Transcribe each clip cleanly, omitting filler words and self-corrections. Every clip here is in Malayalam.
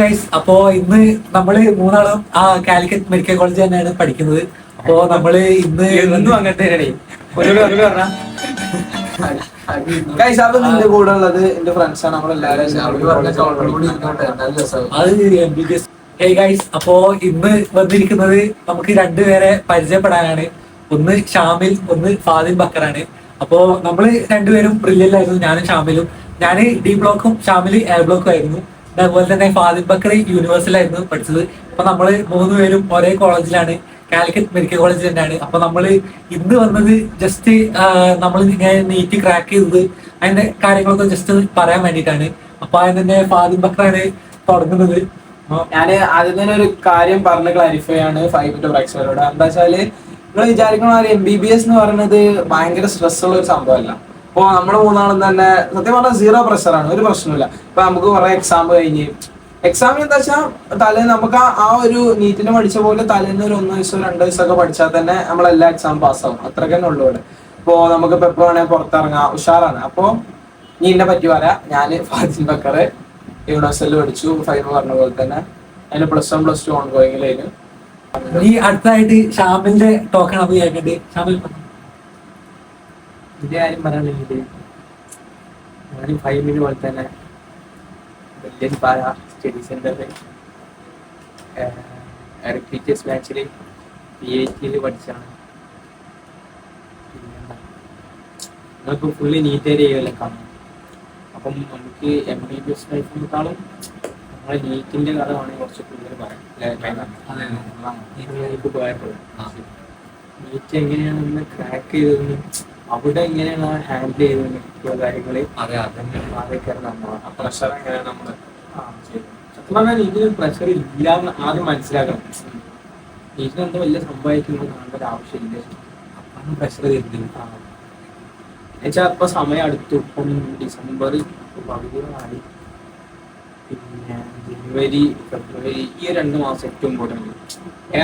ഗൈസ്, അപ്പോ ഇന്ന് നമ്മള് മൂന്നാളും കാലിക്കറ്റ് മെഡിക്കൽ കോളേജ് തന്നെയാണ് പഠിക്കുന്നത്. അപ്പോ നമ്മള് ഇന്ന് എന്നും അങ്ങനത്തെ നിന്റെ കൂടെ ഉള്ളത് എന്റെ ഫ്രണ്ട്സാണ്. നമ്മളെല്ലാരും ഗൈസ്, അപ്പോ ഇന്ന് വന്നിരിക്കുന്നത് നമുക്ക് രണ്ടുപേരെ പരിചയപ്പെടാനാണ്. ഒന്ന് ഷാമിൽ, ഒന്ന് ഫാദിൽ ബക്കറാണ്. അപ്പോ നമ്മള് രണ്ടുപേരും ബ്രില്യൻ്റായിരുന്നു. ഞാനും ഷാമിലും. ഞാന് ഡി ബ്ലോക്കും ഷാമില് എ ബ്ലോക്കും ആയിരുന്നു. അതുപോലെ തന്നെ ഫാദിൽ ബക്കർ യൂണിവേഴ്സിലായിരുന്നു പഠിച്ചത്. അപ്പൊ നമ്മള് മൂന്നുപേരും ഒരേ കോളേജിലാണ്, കാലിക്കറ്റ് മെഡിക്കൽ കോളേജ് തന്നെയാണ്. അപ്പൊ നമ്മള് ഇന്ന് വന്നത് ജസ്റ്റ് നമ്മൾ ഇങ്ങനെ നീറ്റ് ക്രാക്ക് ചെയ്തത് അതിന്റെ കാര്യങ്ങളൊക്കെ ജസ്റ്റ് പറയാൻ വേണ്ടിയിട്ടാണ്. അപ്പൊ അതിന് തന്നെ ഫാദിൽ ബക്കറാണ് തുടങ്ങുന്നത്. ഞാന് ആദ്യം തന്നെ ഒരു കാര്യം പറഞ്ഞ് ക്ലാരിഫൈ ആണ് 5 മിനിറ്റ് പ്രേക്ഷകരോട്. എന്താ വെച്ചാല് നിങ്ങൾ വിചാരിക്കണ MBBS എന്ന് പറയുന്നത് ഭയങ്കര സ്ട്രെസ് ഉള്ള ഒരു സംഭവമല്ല. ഇപ്പൊ നമ്മള് മൂന്നാളും തന്നെ സത്യം പറഞ്ഞാൽ 0 പ്രഷറാണ്, ഒരു പ്രശ്നമില്ല. ഇപ്പൊ നമുക്ക് കുറെ എക്സാം കഴിഞ്ഞ് എക്സാമിന് എന്താ വെച്ചാൽ തലേന്ന് നമുക്ക് ആ ഒരു നീറ്റിന് പഠിച്ച പോലെ തലേന്ന് ഒരു 1 ദിവസം 2 ദിവസമൊക്കെ പഠിച്ചാൽ തന്നെ നമ്മളെല്ലാ എക്സാം പാസ്സാവും. അത്രയ്ക്ക് തന്നെ ഉള്ളൂ ഇവിടെ. ഇപ്പൊ നമുക്കിപ്പോ എപ്പോ വേണമെങ്കിൽ പുറത്തിറങ്ങാം, ഉഷാറാണ്. അപ്പൊ നീ എന്നെ പറ്റി പറയാ. ഞാന് ഫാദിൽ ബക്കർ യൂണിവേഴ്സിറ്റിയിൽ പഠിച്ചു, ഫൈനൽ പറഞ്ഞ പോലെ തന്നെ. അതിന് +1 +2 ഓൺ ഗോയിങ്ങിലായിരുന്നു. ഈ അടുത്തായിട്ട് ഷാമിലിന്റെ ടോക്കൺ അത് കേൾക്കണ്ട്. ഷാമിൽ ഇതിന്റെ കാര്യം പറയാണെങ്കിൽ ഞാൻ 5 മിനിറ്റ് പോലെ തന്നെ വലിയ പാല സ്റ്റഡി സെന്ററിൽ ടീച്ചേഴ്സ് ബാച്ചിൽ PhD പഠിച്ചാണ്. നിങ്ങൾക്ക് ഫുള്ളി നീറ്റ് ഏരിയയിലെ കാണും. അപ്പം നമുക്ക് MBBS ലൈഫിനേക്കാളും നമ്മളെ നീറ്റിന്റെ കഥമാണ് കുറച്ച് കൂടുതൽ പറയാം. നീറ്റ് എങ്ങനെയാണെന്ന് ക്രാക്ക് ചെയ്തതെന്ന് അവിടെ എങ്ങനെയാണ് ഹാൻഡിൽ ചെയ്തതെന്ന് കാര്യങ്ങള് അതൊക്കെയാണ് നമ്മളാണ്. പ്രഷർ എങ്ങനെയാണ് നമ്മള് സത്യം പറഞ്ഞാൽ നീറ്റിന് പ്രഷർ ഇല്ലാന്ന് ആദ്യം മനസ്സിലാക്കണം. നീറ്റിന് എന്താ വലിയ സംഭവിക്കുന്നത് കാണേണ്ട ഒരു ആവശ്യമില്ല. അപ്പാണ് പ്രഷർ തരുന്നത്. എന്നുവെച്ചാൽ ഇപ്പൊ സമയം അടുത്തു. ഇപ്പം ഡിസംബർ പകുതികളായി. പിന്നെ ജനുവരി, ഫെബ്രുവരി ഈ 2 മാസം ഏറ്റവും ഇമ്പോർട്ടൻ്റ്.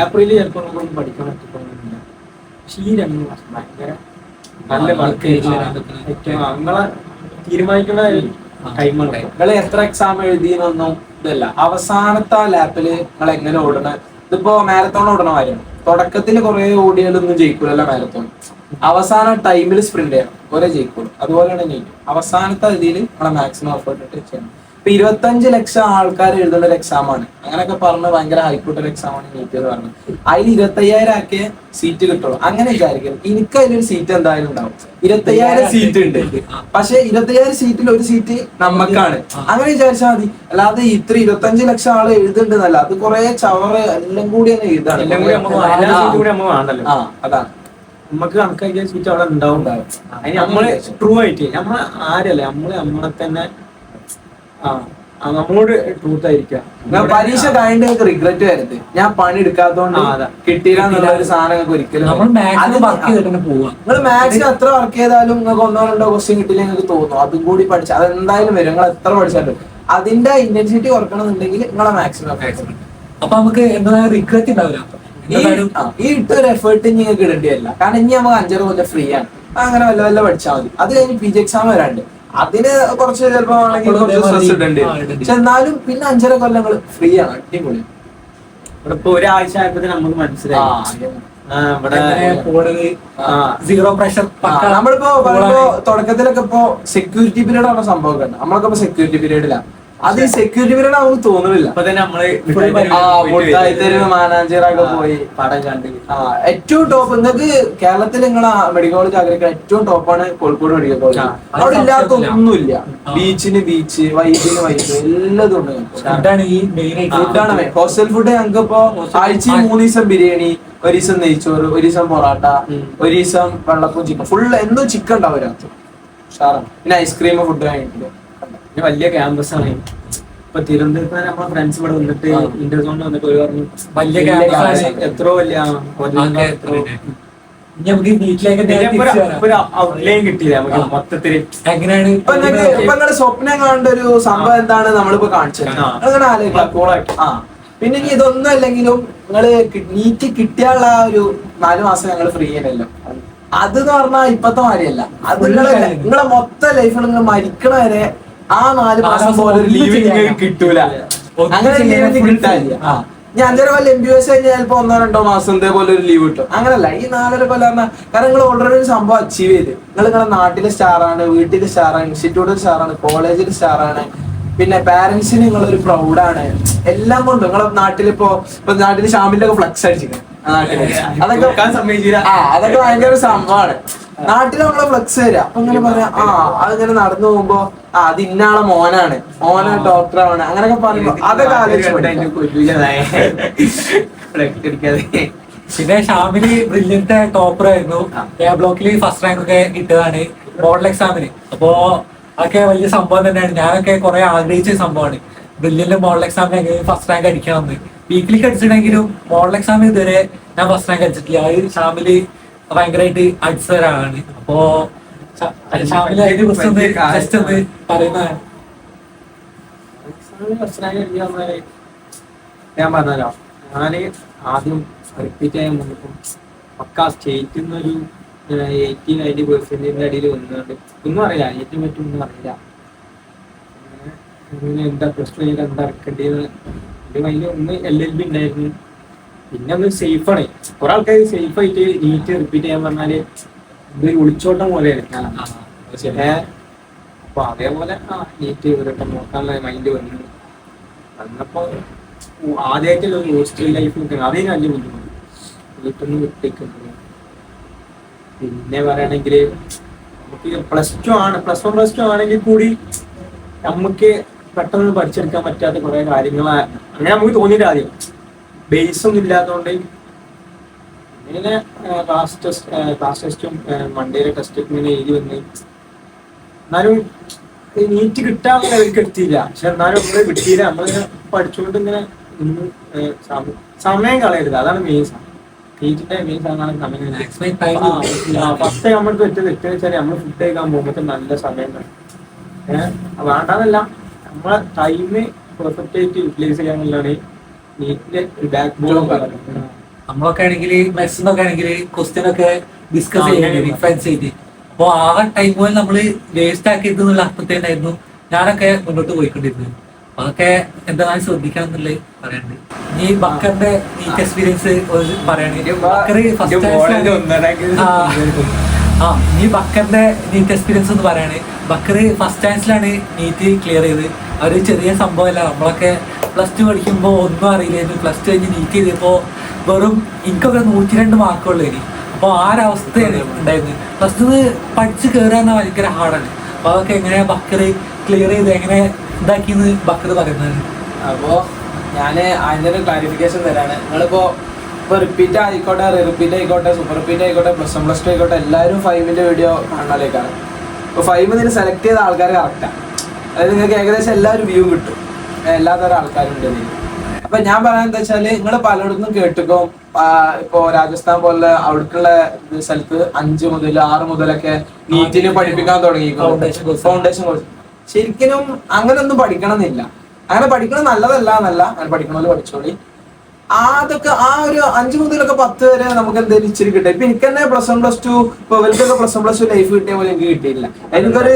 ഏപ്രിലിൽ ചിലപ്പോൾ നമുക്കൊന്നും പഠിക്കാൻ പറ്റിക്കൊന്നുമില്ല. പക്ഷെ ഈ 2 മാസം ഭയങ്കര നല്ല വർക്ക് നിങ്ങളെ തീരുമാനിക്കുന്ന ടൈമാണ്. നിങ്ങൾ എത്ര എക്സാം എഴുതിയെന്നൊന്നും ഇതല്ല, അവസാനത്തെ ലാപ്പില് നിങ്ങൾ എങ്ങനെ ഓടണ. ഇതിപ്പോ മാരത്തോൺ ഓടണ കാര്യമാണ്. തുടക്കത്തിൽ കുറെ ഓടിയാലൊന്നും ജയിക്കൂലല്ല മാരത്തോൺ. അവസാന ടൈമിൽ സ്പ്രിന്റ് ചെയ്യണം, ഒരേ ജയിക്കുള്ളൂ. അതുപോലെയാണ് നീറ്റ്. അവസാനത്തെ രീതിയിൽ നമ്മളെ മാക്സിമം എഫേർട്ട് ഇട്ട് ചെയ്യണം. ഇപ്പൊ 25 ലക്ഷം ആൾക്കാർ എഴുതുന്ന ഒരു എക്സാം ആണ്. അങ്ങനെയൊക്കെ പറഞ്ഞ് ഭയങ്കര ഹൈക്കോർട്ട് ഒരു എക്സാം ആണ് നീറ്റ് എന്ന് പറഞ്ഞത്. അതിൽ 25,000 ആക്കിയ സീറ്റ് കിട്ടുള്ളൂ. അങ്ങനെ വിചാരിക്കും. എനിക്ക് അതിലൊരു സീറ്റ് എന്തായാലും ഉണ്ടാവും. 25,000 സീറ്റ് ഉണ്ട്, പക്ഷെ 25,000 സീറ്റിൽ ഒരു സീറ്റ് നമുക്കാണ്. അങ്ങനെ വിചാരിച്ചാൽ മതി. അല്ലാതെ ഇത്ര 25 ലക്ഷം ആള് എഴുതുന്നുണ്ടെന്നല്ല, അത് കുറെ ചവറ് എല്ലാം കൂടി തന്നെ എഴുതാണ്. അതാണ് നമുക്ക് കണക്കാക്കിയ സീറ്റ് അവിടെ ഉണ്ടാവും. അതിന് നമ്മള് ട്രൂ ആയിട്ട് നമ്മൾ ആരല്ല, നമ്മളെ തന്നെ നമ്മളോട് ട്രൂത്ത് ആയിരിക്കാം. പരീക്ഷ കഴിഞ്ഞിട്ട് റിഗ്രറ്റ് വരരുത്. ഞാൻ പണി എടുക്കാത്തോണ്ട് കിട്ടിയില്ല എന്നുള്ള ഒരു സാധനം ഒരിക്കലും. നിങ്ങൾ മാത്സിന് എത്ര വർക്ക് ചെയ്താലും നിങ്ങൾക്ക് 1 2 ക്വസ്റ്റ്യൻ കിട്ടില്ല നിങ്ങൾക്ക് തോന്നും. അതും കൂടി പഠിച്ച അതെന്തായാലും വരും. നിങ്ങൾ എത്ര പഠിച്ചാലും അതിന്റെ ഇന്റൻസിറ്റി കുറക്കണമെന്നുണ്ടെങ്കിൽ നിങ്ങളെ മാക്സിമം. അപ്പൊ നമുക്ക് എന്താ റിഗ്രറ്റ് ഉണ്ടാവില്ല. ഈ ഇട്ടൊരു എഫേർട്ട് നിങ്ങൾക്ക് ഇടേണ്ടിയല്ല. കാരണം ഇനി നമുക്ക് 5 കൊല്ലം ഫ്രീ ആണ്. അങ്ങനെ വല്ല വല്ല പഠിച്ചാൽ മതി. അത് കഴിഞ്ഞ് PG എക്സാം വരാണ്ട് അതിന് കുറച്ച് ചിലപ്പോ സ്ട്രെസ് ഇടേണ്ടി വരും. പക്ഷെ എന്നാലും പിന്നെ 5.5 കൊല്ലങ്ങൾ ഫ്രീ ആണ്. അടിപൊളി. ഇവിടെ ഇപ്പൊ ഒരാഴ്ച ആയപ്പോ നമുക്ക് മനസ്സിലായി സീറോ പ്രഷർ. നമ്മളിപ്പോ പറയുമ്പോ തുടക്കത്തിലൊക്കെ ഇപ്പൊ സെക്യൂരിറ്റി പീരീഡ് ആണ് സംഭവം. നമ്മളൊക്കെ ഇപ്പൊ സെക്യൂരിറ്റി പീരീഡിലാണ്. അത് ഈ സെക്യൂരിറ്റി പീരീഡ് നമുക്ക് തോന്നുന്നില്ല. ഇപ്പൊ തന്നെ നമ്മള് മാനേജറൊക്കെ പോയി പടം കണ്ട്. ഏറ്റവും ടോപ്പ് നിങ്ങൾക്ക് കേരളത്തിൽ നിങ്ങളെ മെഡിക്കൽ കോളേജ് ആഗ്രഹിക്കുന്ന ഏറ്റവും ടോപ്പാണ് കോഴിക്കോട് മെഡിക്കൽ കോളേജ്. അവിടെ ഇല്ലാത്ത ഒന്നുമില്ല. ബീച്ചിന് ബീച്ച്, വൈബിന് വൈബ്, എല്ലാതും ഉണ്ട്. ഫുഡാണ് ഹോസ്റ്റൽ ഫുഡ്. ഞങ്ങൾക്ക് ഇപ്പൊ ആഴ്ചയിൽ 3 ദിവസം ബിരിയാണി, 1 ദിവസം നെയ്ച്ചോറ്, 1 ദിവസം പൊറാട്ട, 1 ദിവസം വെള്ളപ്പവും ചിക്കൻ. ഫുള്ള് എന്നും ചിക്കൻ ഉണ്ടാവും രാത്രി. ഉഷാറാണ്. പിന്നെ ഐസ്ക്രീം ഫുഡ് കഴിഞ്ഞിട്ട് വലിയ ക്യാമ്പസ് ആണ്. ഇപ്പൊ തിരുവനന്തപുരത്ത് നമ്മളെ ഫ്രണ്ട്സ് ഇവിടെ വന്നിട്ട് ഇന്റർസോണിൽ വന്നിട്ട് ഒരു പറഞ്ഞു വലിയ ക്യാമ്പസ്, എത്രയോ വലിയ ഔട്ട്ലൈൻ കിട്ടിയില്ല നമുക്ക് മൊത്തത്തില്. എങ്ങനെയാണ് ഇപ്പൊ നിങ്ങളുടെ സ്വപ്നം കാണേണ്ട ഒരു സംഭവം എന്താണ് നമ്മളിപ്പോ കാണിച്ചത്. അങ്ങനെ ആലോചിക്കാം. പിന്നെ ഇനി ഇതൊന്നും അല്ലെങ്കിലും നിങ്ങള് നീറ്റ് കിട്ടിയുള്ള ഒരു 4 മാസം ഞങ്ങൾ ഫ്രീ ചെയ്യണല്ലോ. അതെന്ന് പറഞ്ഞാൽ ഇപ്പത്തെ മാതിരിയല്ല. അത് നിങ്ങളെ മൊത്തം ലൈഫിൽ നിങ്ങൾ മരിക്കണ വരെ ആ 4 മാസം പോലെ ലീവ് നിങ്ങൾക്ക് കിട്ടൂല. ഒന്നും അങ്ങനെ ചെയ്യാൻ ലീവ് full കിട്ടാനില്ല. ആ. ഞാൻ 5.5 കൊല്ലം MBBS കഴിഞ്ഞാൽ ചിലപ്പോ 1-2 മാസം ഇതേപോലെ ഒരു ലീവ് കിട്ടും. അങ്ങനല്ല, ഈ 4.5 കൊല്ലം പറഞ്ഞാൽ കാരണം നിങ്ങൾ ഓൾറെഡി ഒരു സംഭവം അച്ചീവ് ചെയ്ത്, നിങ്ങളുടെ നാട്ടിലെ സ്റ്റാറാണ്, വീട്ടിലെ സ്റ്റാറാണ്, ഇൻസ്റ്റിറ്റ്യൂട്ടിൽ സ്റ്റാറാണ്, കോളേജിൽ സ്റ്റാറാണ്, പിന്നെ പാരന്റ്സിന് നിങ്ങളൊരു പ്രൗഡാണ്. എല്ലാം കൊണ്ടും നിങ്ങളെ നാട്ടിലിപ്പോ നാട്ടില് ഷാമിന്റെ ഒക്കെ ഫ്ലക്സ് അടിച്ചിരിക്കുന്നത് അതൊക്കെ ഭയങ്കര ഒരു സംഭവമാണ്. നാട്ടിൽ നമ്മളെ ഫ്ലക്സ് വരിക, അപ്പൊ ഇങ്ങനെ പറയാം അതിങ്ങനെ നടന്നു പോകുമ്പോ അത് ഇന്നാളെ മോനാണ്, ഡോക്ടറാണ്, അങ്ങനെയൊക്കെ പറയുമ്പോ അതൊക്കെ പിന്നെ ഷാമില് ബ്രില്യന്റ് ടോപ്പർ ആയിരുന്നു. എ ബ്ലോക്കിൽ ഫസ്റ്റ് റാങ്ക് ഒക്കെ കിട്ടിയതാണ് മോഡൽ എക്സാമിന്. അപ്പോ അതൊക്കെ വലിയ സംഭവം തന്നെയാണ്. ഞാനൊക്കെ കുറെ ആഗ്രഹിച്ച സംഭവമാണ് ബ്രില്യന്റ് മോഡൽ എക്സാമിന് ഫസ്റ്റ് റാങ്ക് അടിക്കണമെന്ന്. വീക്കിലേക്ക് അടിച്ചിട്ടുണ്ടെങ്കിലും മോഡൽ എക്സാമിന് ഇതുവരെ ഞാൻ ഫസ്റ്റ് റാങ്ക് അടിച്ചിട്ടില്ല. അത് ഷാമില് ഭയങ്കരമായിട്ട് അടിച്ച ഒരാളാണ്. അപ്പോ ഷാമില് അതിനെ കുറിച്ച് ഒന്ന് ജസ്റ്റ് ഒന്ന് പറയുന്നതാണ്. ഞാൻ പറഞ്ഞല്ലോ, ഞാന് ആദ്യം റിപ്പീറ്റ് ചെയ്യാൻ വന്നപ്പോ പക്കാ സ്റ്റേറ്റിൽ നിന്നൊരു 80-90% അടിയിൽ വന്നുകൊണ്ട് ഒന്നും അറിയില്ല, ഏറ്റവും പറ്റും ഒന്നും അറിയില്ല. അങ്ങനെ എന്താ പ്രശ്നം, എന്താ ഇറക്കേണ്ടത് അതിൽ ഒന്ന് LLB ഉണ്ടായിരുന്നു. പിന്നെ ഒന്ന് സേഫാണ്. കുറെ ആൾക്കാർ സേഫ് ആയിട്ട് നീറ്റ് റിപ്പീറ്റ് ചെയ്യാൻ പറഞ്ഞാല് ഇത് ഒളിച്ചോട്ടം പോലെയാണ്. അപ്പൊ അതേപോലെ നീറ്റ് ഒരട്ടം നോക്കാനുള്ള മൈൻഡ് വന്നപ്പോ ആദ്യമായിട്ടുള്ള ഒരു ഹോസ്റ്റൽ ലൈഫ് നിൽക്കുന്നത് അതിന് വലിയ ബുദ്ധിമുട്ട്. വീട്ടിൽ നിന്ന് വിട്ടേക്കുന്നത്. പിന്നെ പറയുകയാണെങ്കിൽ നമുക്ക് +2 ആണ്, +1 +2 ആണെങ്കിൽ കൂടി നമുക്ക് പെട്ടെന്ന് പഠിച്ചെടുക്കാൻ പറ്റാത്ത കുറെ കാര്യങ്ങൾ അങ്ങനെ നമുക്ക് തോന്നിയിട്ട് ആദ്യം ബേസ് ഒന്നും ഇല്ലാത്തതുകൊണ്ട്. ഇങ്ങനെ ക്ലാസ് ടെസ്റ്റും മൺഡേയിലെ ടെസ്റ്റൊക്കെ ഇങ്ങനെ എഴുതി വന്ന് എന്നാലും നീറ്റ് കിട്ടാൻ അവർക്ക് എത്തിയില്ല. പക്ഷെ എന്നാലും നമ്മള് കിട്ടിയില്ല. നമ്മളിങ്ങനെ പഠിച്ചുകൊണ്ട് ഇങ്ങനെ സമയം കളയരുത്, അതാണ് മെയിൻ. നീറ്റിന്റെ മെയിൻ സാധനമാണ് സമയം. ഫസ്റ്റ് നമ്മൾക്ക് തെറ്റ് വെച്ചാൽ നമ്മൾ ഫുഡ് കഴിക്കാൻ പോകുമ്പോൾ നല്ല സമയം വേണ്ടാന്നല്ല, നമ്മളെ ടൈം പെർഫെക്റ്റ് ആയിട്ട് യൂട്ടിലൈസ് ചെയ്യാന്നുള്ളതാണ് നീറ്റിന്റെ ബാക്ക് ബോൺ പറയുന്നത്. നമ്മളൊക്കെ ആണെങ്കിൽ മെസ്സിനൊക്കെ ആണെങ്കിൽ ക്വസ്റ്റ്യൻ ഒക്കെ ഡിസ്കസ് ചെയ്യാൻ ഡിഫറൻസ് ചെയ്ത്, അപ്പൊ ആ ടൈം പോലെ നമ്മള് വേസ്റ്റ് ആക്കിയത് എന്നുള്ള അർത്ഥത്തിലായിരുന്നു ഞാനൊക്കെ മുന്നോട്ട് പോയിക്കൊണ്ടിരുന്നത്. അതൊക്കെ എന്താണ് ശ്രദ്ധിക്കണം എന്നുള്ളത് പറയാനുണ്ട്. ഈ ബക്കറിന്റെ നീറ്റ് എക്സ്പീരിയൻസ് പറയണെങ്കിൽ ഈ ബക്കറിന്റെ നീറ്റ് എക്സ്പീരിയൻസ് എന്ന് പറയാണ്. ബക്കർ ഫസ്റ്റ് ചാൻസിലാണ് നീറ്റ് ക്ലിയർ ചെയ്ത്. ഒരു ചെറിയ സംഭവമല്ല. നമ്മളൊക്കെ +2 പഠിക്കുമ്പോൾ ഒന്നും അറിയില്ലായിരുന്നു. +2 കഴിഞ്ഞ് നീറ്റ് ചെയ്തപ്പോ വെറും എനിക്കൊക്കെ 102 മാർക്കുള്ളൂ. ഇനി അപ്പോൾ ആ ഒരവസ്ഥയാണ് ഉണ്ടായിരുന്നത്. +2 പഠിച്ച് കയറാൻ ഭയങ്കര ഹാർഡാണ്. അപ്പൊ അതൊക്കെ എങ്ങനെ ബക്കർ ക്ലിയർ ചെയ്ത് എങ്ങനെ ഇതാക്കിയെന്ന് ബക്കർ പറയുന്നത്. അപ്പോ ഞാന് അതിന്റെ ഒരു ക്ലാരിഫിക്കേഷൻ തരാണ്. നിങ്ങളിപ്പോ റിപ്പീറ്റ് ആയിക്കോട്ടെ, റിപ്പീറ്റ് ആയിക്കോട്ടെ, സൂപ്പർ റിപ്പീറ്റ് ആയിക്കോട്ടെ, +1 +2 ആയിക്കോട്ടെ, എല്ലാവരും 5ന്റെ വീഡിയോ കാണാലേക്കാണ്. ഇപ്പൊ 5 ഇതിന് സെലക്ട് ചെയ്ത ആൾക്കാർ കറക്റ്റാണ്. അതായത് നിങ്ങൾക്ക് ഏകദേശം എല്ലാവരും വ്യൂ കിട്ടും, എല്ലാത്തരം ആൾക്കാരും ഉണ്ട്. അപ്പൊ ഞാൻ പറയാൻ എന്താ വെച്ചാല്, നിങ്ങൾ പലയിടത്തും കേട്ടിക്കോ ഇപ്പൊ രാജസ്ഥാൻ പോലെ അവിടേക്കുള്ള സ്ഥലത്ത് 5 മുതൽ 6 മുതലൊക്കെ നീറ്റിന് പഠിപ്പിക്കാൻ തുടങ്ങി ഫൗണ്ടേഷൻ കോഴ്സ്. ശരിക്കും അങ്ങനെ ഒന്നും പഠിക്കണം എന്നില്ല. അങ്ങനെ പഠിക്കണം നല്ലതല്ല എന്നല്ല, അങ്ങനെ പഠിക്കണമെന്ന് പഠിച്ചോളി. അതൊക്കെ ആ ഒരു 5 മുതലൊക്കെ 10 വരെ നമുക്ക് എന്തെങ്കിലും ഇച്ചിരി കിട്ടും. ഇപ്പൊ എനിക്ക് തന്നെ +1 +2 ഇപ്പൊ ഇവർക്കൊക്കെ +1 +2 ലൈഫ് കിട്ടിയ പോലെ എനിക്ക് കിട്ടിയില്ല. എനിക്കൊരു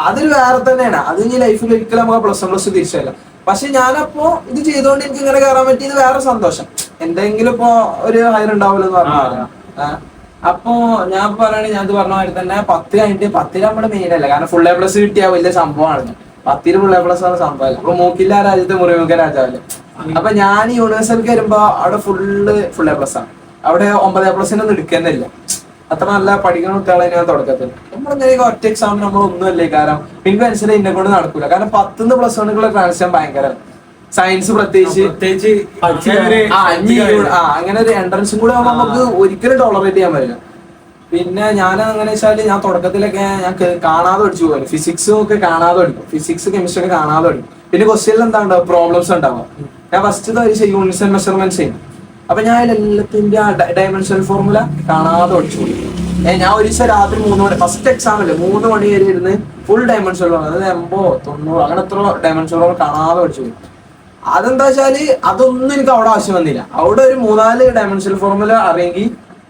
അതൊരു വേറെ തന്നെയാണ്. അത് ഇനി ലൈഫിൽ ഒരിക്കലും നമുക്ക് +1 +2 തിരിച്ചല്ല. പക്ഷെ ഞാനപ്പോ ഇത് ചെയ്തുകൊണ്ട് എനിക്ക് ഇങ്ങനെ കയറാൻ പറ്റിയത് വേറെ സന്തോഷം. എന്തെങ്കിലും ഇപ്പൊ ഒരു ഹയർ ഉണ്ടാവുമല്ലോ എന്ന് പറഞ്ഞു. അപ്പൊ ഞാൻ പറയണേ, ഞാൻ പറഞ്ഞ മാതിരി തന്നെ 10 കഴിഞ്ഞിട്ട് 10 നമ്മുടെ മെയിൻ അല്ല. കാരണം ഫുൾ A+ കിട്ടിയ വലിയ സംഭവമാണ്. 10 ഫുൾ A+ ആണ് സംഭവമല്ല. അപ്പൊ മൂക്കില്ല രാജ്യത്തെ മുറിമുഖ രാജാവല്ലേ. അപ്പൊ ഞാൻ യൂണിവേഴ്സിറ്റിക്ക് വരുമ്പോ അവിടെ ഫുൾ A+ ആണ്. അവിടെ 9 A+ എടുക്കുന്നില്ല. അത്ര നല്ല പഠിക്കുന്ന കുട്ടികളെ ഞാൻ തുടക്കത്തിൽ നമ്മളിങ്ങനെ ഒറ്റ എക്സാമിന് നമ്മൾ ഒന്നുമല്ലേ. കാരണം എനിക്ക് മനസ്സിലായി ഇന്നെ കൊണ്ട് നടക്കൂല. കാരണം 10ന്ന് +1 ട്രാൻസ്ഫർ ഭയങ്കര സയൻസ് പ്രത്യേകിച്ച് അങ്ങനെ ഒരു എൻട്രൻസും കൂടെ ആകുമ്പോൾ നമുക്ക് ഒരിക്കലും ടോളറേറ്റ് ചെയ്യാൻ പറ്റില്ല. പിന്നെ ഞാൻ അങ്ങനെ വെച്ചാല് ഞാൻ തുടക്കത്തിലൊക്കെ ഞാൻ കാണാതെ പഠിച്ചു പോകും. ഫിസിക്സും ഒക്കെ കാണാതെ പഠിക്കും, ഫിസിക്സ് കെമിസ്ട്രി ഒക്കെ കാണാതെ പഠിക്കും. പിന്നെ ക്വസ്റ്റ്യനിൽ എന്താ ഉണ്ടാവും, പ്രോബ്ലംസ് ഉണ്ടാവുക. ഞാൻ ഫസ്റ്റ് യൂണിറ്റ്സ് ആൻഡ് മെഷർമെന്റ്സ് ചെയ്യും. അപ്പൊ ഞാൻ എല്ലാത്തിന്റെ ഡയമെൻഷണൽ ഫോർമുല കാണാതെ പഠിച്ചു കൊടുക്കും. ഞാൻ ഒരു ദിവസം രാത്രി 3 മണി ഫസ്റ്റ് എക്സാമില് 3 മണി വരെ ഇരുന്ന് ഫുൾ ഡയമെൻഷണൽ, അതായത് 80 90 അങ്ങനെ എത്ര ഡയമെൻഷനുകൾ കാണാതെ പഠിച്ചു പോയി. അതെന്താ വെച്ചാല് അതൊന്നും എനിക്ക് അവിടെ ആവശ്യം വന്നില്ല. അവിടെ ഒരു 3-4 ഡയമെൻഷണൽ ഫോർമുല അറിയെങ്കിൽ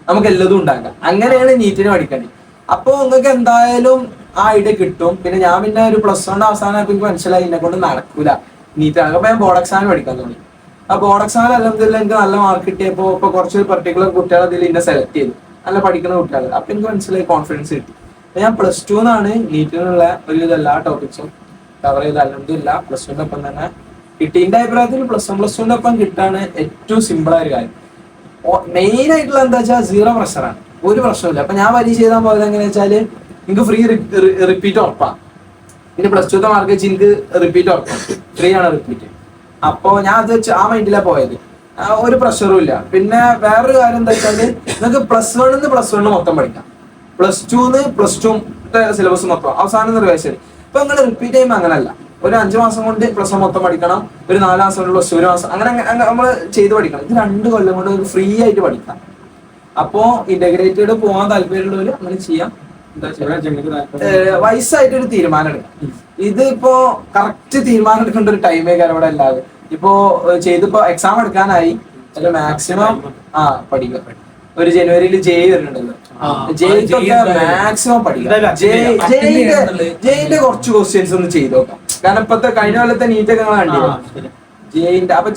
നമുക്ക് എല്ലതും ഉണ്ടാക്കാം. അങ്ങനെയാണ് നീറ്റിന് പഠിക്കേണ്ടത്. അപ്പൊ നിങ്ങൾക്ക് എന്തായാലും ആ ഐഡിയ കിട്ടും. പിന്നെ ഞാൻ പിന്നെ ഒരു +1 അവസാനം എനിക്ക് മനസ്സിലായി എന്നെ കൊണ്ട് നടക്കൂല. നീറ്റാണ്. അപ്പൊ ഞാൻ ബോർഡ് എക്സാമിന് പഠിക്കാൻ തുടങ്ങി. ആ ബോർഡ് എക്സാമിൽ അൽഹംദുലില്ലാഹ് എനിക്ക് നല്ല മാർക്ക് കിട്ടിയപ്പോ ഇപ്പൊ കുറച്ച് പെർട്ടിക്കുലർ കുട്ടികളെ അതിൽ എന്നെ സെലക്ട് ചെയ്തു, നല്ല പഠിക്കുന്ന കുട്ടികൾ. അപ്പൊ എനിക്ക് മനസ്സിലായി, കോൺഫിഡൻസ് കിട്ടി. അപ്പൊ ഞാൻ +2 എന്നാണ് നീറ്റിനുള്ള ഒരുവിധം എല്ലാ ടോപ്പിക്സും കവർ ചെയ്ത് അൽഹംദുലില്ലാഹ് +2ന്റെ ഒപ്പം തന്നെ കിട്ടി. എന്റെ അഭിപ്രായത്തിൽ +1 +2ന്റെ ഒപ്പം കിട്ടാണ് ഏറ്റവും സിമ്പിൾ ആയ ഒരു കാര്യം. മെയിൻ ആയിട്ടുള്ള എന്താ വെച്ചാൽ 0 പ്രഷറാണ്, ഒരു പ്രശ്നമില്ല. അപ്പൊ ഞാൻ പരീക്ഷ ചെയ്താൽ പോയത് എങ്ങനെയാ വെച്ചാല് എനിക്ക് ഫ്രീ റിപ്പീറ്റ് ഉറപ്പാണ്. പിന്നെ +2ത്തെ മാർക്ക് വെച്ച് എനിക്ക് റിപ്പീറ്റ് ഉറപ്പാണ്, ഫ്രീ ആണ് റിപ്പീറ്റ്. അപ്പൊ ഞാൻ അത് വെച്ച് ആ മൈൻഡിലാണ് പോയത്, ഒരു പ്രഷറും ഇല്ല. പിന്നെ വേറൊരു കാര്യം എന്താ വെച്ചാല് നിങ്ങൾക്ക് +1 +1 മൊത്തം പഠിക്കാം, +2 +2 സിലബസ് മൊത്തം അവസാനം റിവൈസ്. ഇപ്പൊ നിങ്ങൾ റിപ്പീറ്റ് ചെയ്യുമ്പോൾ അങ്ങനല്ല, ഒരു 5 മാസം കൊണ്ട് +1 മൊത്തം പഠിക്കണം, ഒരു 4 മാസം കൊണ്ട് +1 മാസം, അങ്ങനെ നമ്മൾ ചെയ്ത് പഠിക്കണം. ഇത് 2 കൊല്ലം കൊണ്ട് ഒരു ഫ്രീ ആയിട്ട് പഠിക്കാം. അപ്പോ ഇന്റഗ്രേറ്റഡ് പോകാൻ താല്പര്യമുള്ളവര് അങ്ങനെ ചെയ്യാം. വയസ്സായിട്ടൊരു തീരുമാനം എടുക്കാം. ഇതിപ്പോ കറക്റ്റ് തീരുമാനം എടുക്കേണ്ട ഒരു ടൈമേ കാര്യം ഇവിടെ അല്ലാതെ ഇപ്പോ ചെയ്തിപ്പോ എക്സാം എടുക്കാനായി മാക്സിമം പഠിക്കുക. ഒരു ജനുവരിയിൽ ജെ വരുന്നുണ്ടല്ലോ, ജെയ്ക്കൊക്കെ മാക്സിമം പഠിക്കുക. ജെയിന്റെ കുറച്ച് ക്വസ്റ്റ്യൻസ് ഒന്ന് ചെയ്ത് നോക്കാം. കാരണം ഇപ്പത്തെ കഴിഞ്ഞ കൊല്ലത്തെ നീറ്റൊക്കെ നിങ്ങൾ കണ്ടില്ല ജെയിന്റെ. അപ്പൊ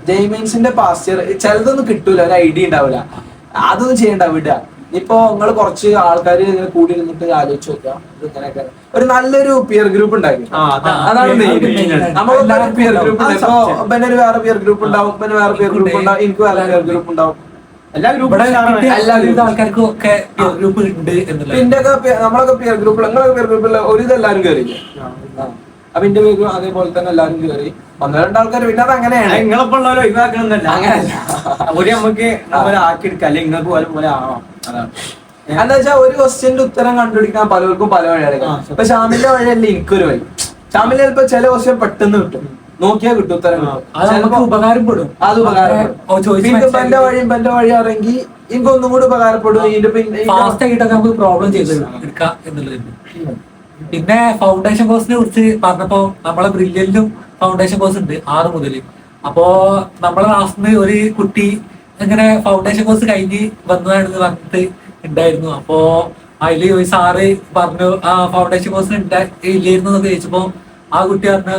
ജെയ്മെയിൻസിന്റെ പാസ്റ്റ് ഇയർ ചിലതൊന്നും കിട്ടൂല, ഒരു ഐഡിയ ഉണ്ടാവില്ല, അതൊന്നും ചെയ്യണ്ട വിടുക. ഇപ്പൊ നിങ്ങൾ കുറച്ച് ആൾക്കാർ ഇങ്ങനെ കൂടി നിന്നിട്ട് ആലോചിച്ച് നോക്കുക, ഇങ്ങനെയൊക്കെ ഒരു നല്ലൊരു പിയർ ഗ്രൂപ്പ് ഉണ്ടാക്കി. അതാണ് നമ്മളൊക്കെ പിയർ ഗ്രൂപ്പ് ഉണ്ട്. ഇപ്പൊ പിന്നെ ഒരു വേറെ പിയർ ഗ്രൂപ്പ് ഉണ്ടാവും, പിന്നെ വേറെ പിയർ ഗ്രൂപ്പ് ഉണ്ടാവും, എനിക്ക് വേറെ പിയർ ഗ്രൂപ്പ് ഉണ്ടാവും. എല്ലാ ആൾക്കാർക്കും ഒക്കെ ഗ്രൂപ്പ് ഉണ്ട്. പിന്നെ നമ്മളൊക്കെ പിയർ ഗ്രൂപ്പിൽ, നിങ്ങളൊക്കെ പിയർ ഗ്രൂപ്പിൽ ഒരു ഇതെല്ലാരും കയറി. അപ്പൊ എന്റെ പേരും അതേപോലെ തന്നെ എല്ലാരും കയറി. 1-2 ആൾക്കാർ. പിന്നെ അത് അങ്ങനെയാണ്, നിങ്ങളിപ്പോ ഉള്ളവരെ ഒഴിവാക്കണമെന്നല്ല, അങ്ങനെയല്ല ഒരു നമുക്ക് ആക്കി എടുക്കാം, അല്ലെങ്കിൽ നിങ്ങൾക്ക് പോലെ ആവാം. അതാണ് എന്താ വെച്ചാൽ ഒരു ക്വസ്റ്റ്യന്റെ ഉത്തരം കണ്ടുപിടിക്കാൻ പലർക്കും പല വഴിയാണ്. ഇപ്പൊ ഷാമിലിന്റെ വഴിയല്ലേ എനിക്കൊരു വഴി. ഷാമിൽ ചിലപ്പോ ചില ക്വസ്റ്റ്യൻ പെട്ടെന്ന് കിട്ടും, നോക്കിയാ കിട്ടും ഉത്തരം, ഉപകാരപ്പെടും. അത് ഉപകാരപ്പെടും. എന്റെ വഴി അറിയെങ്കിൽ എനിക്ക് ഒന്നും കൂടി ഉപകാരപ്പെടും. നമുക്ക് പ്രോബ്ലം ചെയ്ത് എടുക്കാം എന്നുള്ളത്. പിന്നെ ഫൗണ്ടേഷൻ കോഴ്സിനെ കുറിച്ച് പറഞ്ഞപ്പോ നമ്മളെ ബ്രില്യന്റിലും ഫൗണ്ടേഷൻ കോഴ്സ് ഉണ്ട് 6 മുതൽ. അപ്പോ നമ്മളെ ക്ലാസ്സിൽ നിന്ന് ഒരു കുട്ടി ഇങ്ങനെ ഫൗണ്ടേഷൻ കോഴ്സ് കഴിഞ്ഞ് വന്നതാണെന്ന് പറഞ്ഞിട്ട് ഉണ്ടായിരുന്നു. അപ്പോ അതില് ഒരു സാറ് പറഞ്ഞു ഫൗണ്ടേഷൻ കോഴ്സിന് ഇല്ലായിരുന്നു എന്നൊക്കെ ചോദിച്ചപ്പോ ആ കുട്ടി പറഞ്ഞു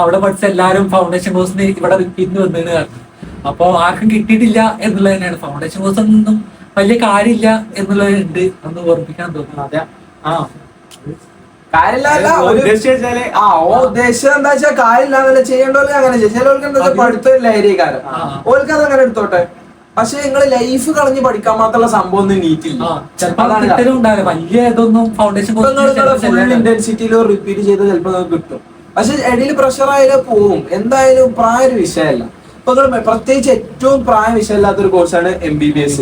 അവിടെ പഠിച്ച എല്ലാരും ഫൗണ്ടേഷൻ കോഴ്സിന് ഇവിടെ റിപ്പീറ്റിന് വന്നതെന്ന് പറഞ്ഞു. അപ്പൊ ആർക്കും കിട്ടിയിട്ടില്ല എന്നുള്ളത് തന്നെയാണ്. ഫൗണ്ടേഷൻ കോഴ്സ് ഒന്നും വലിയ കാര്യമില്ല എന്നുള്ളത് ഉണ്ട് എന്ന് ഓർമ്മിക്കാൻ തോന്നുന്നു. അതെ. ഉദ്ദേശിച്ചത് എന്താ വെച്ചാൽ കാര്യമില്ലാന്നല്ല, ചെയ്യേണ്ടവർക്ക് അങ്ങനെ ചെയ്യും. ചിലവർക്ക് എന്താ വെച്ചാൽ പഠിത്തം ലഹരിക്കാരൻ, ഓർക്ക് അത് അങ്ങനെ എടുത്തോട്ടെ. പക്ഷെ നിങ്ങൾ ലൈഫ് കളഞ്ഞ് പഠിക്കാൻ മാത്രമുള്ള സംഭവം ഒന്നും നീറ്റില്ല. ഫുൾ ഇന്റൻസിറ്റിയിലോ റിപ്പീറ്റ് ചെയ്ത് ചിലപ്പോൾ നിങ്ങൾക്ക് കിട്ടും. പക്ഷെ ഇടയിൽ പ്രഷർ ആയാലും പോവും. എന്തായാലും പ്രായ ഒരു വിഷയമല്ല. ഇപ്പൊ നിങ്ങൾ പ്രത്യേകിച്ച് ഏറ്റവും പ്രായ വിഷയമില്ലാത്തൊരു കോഴ്സാണ് MBBS.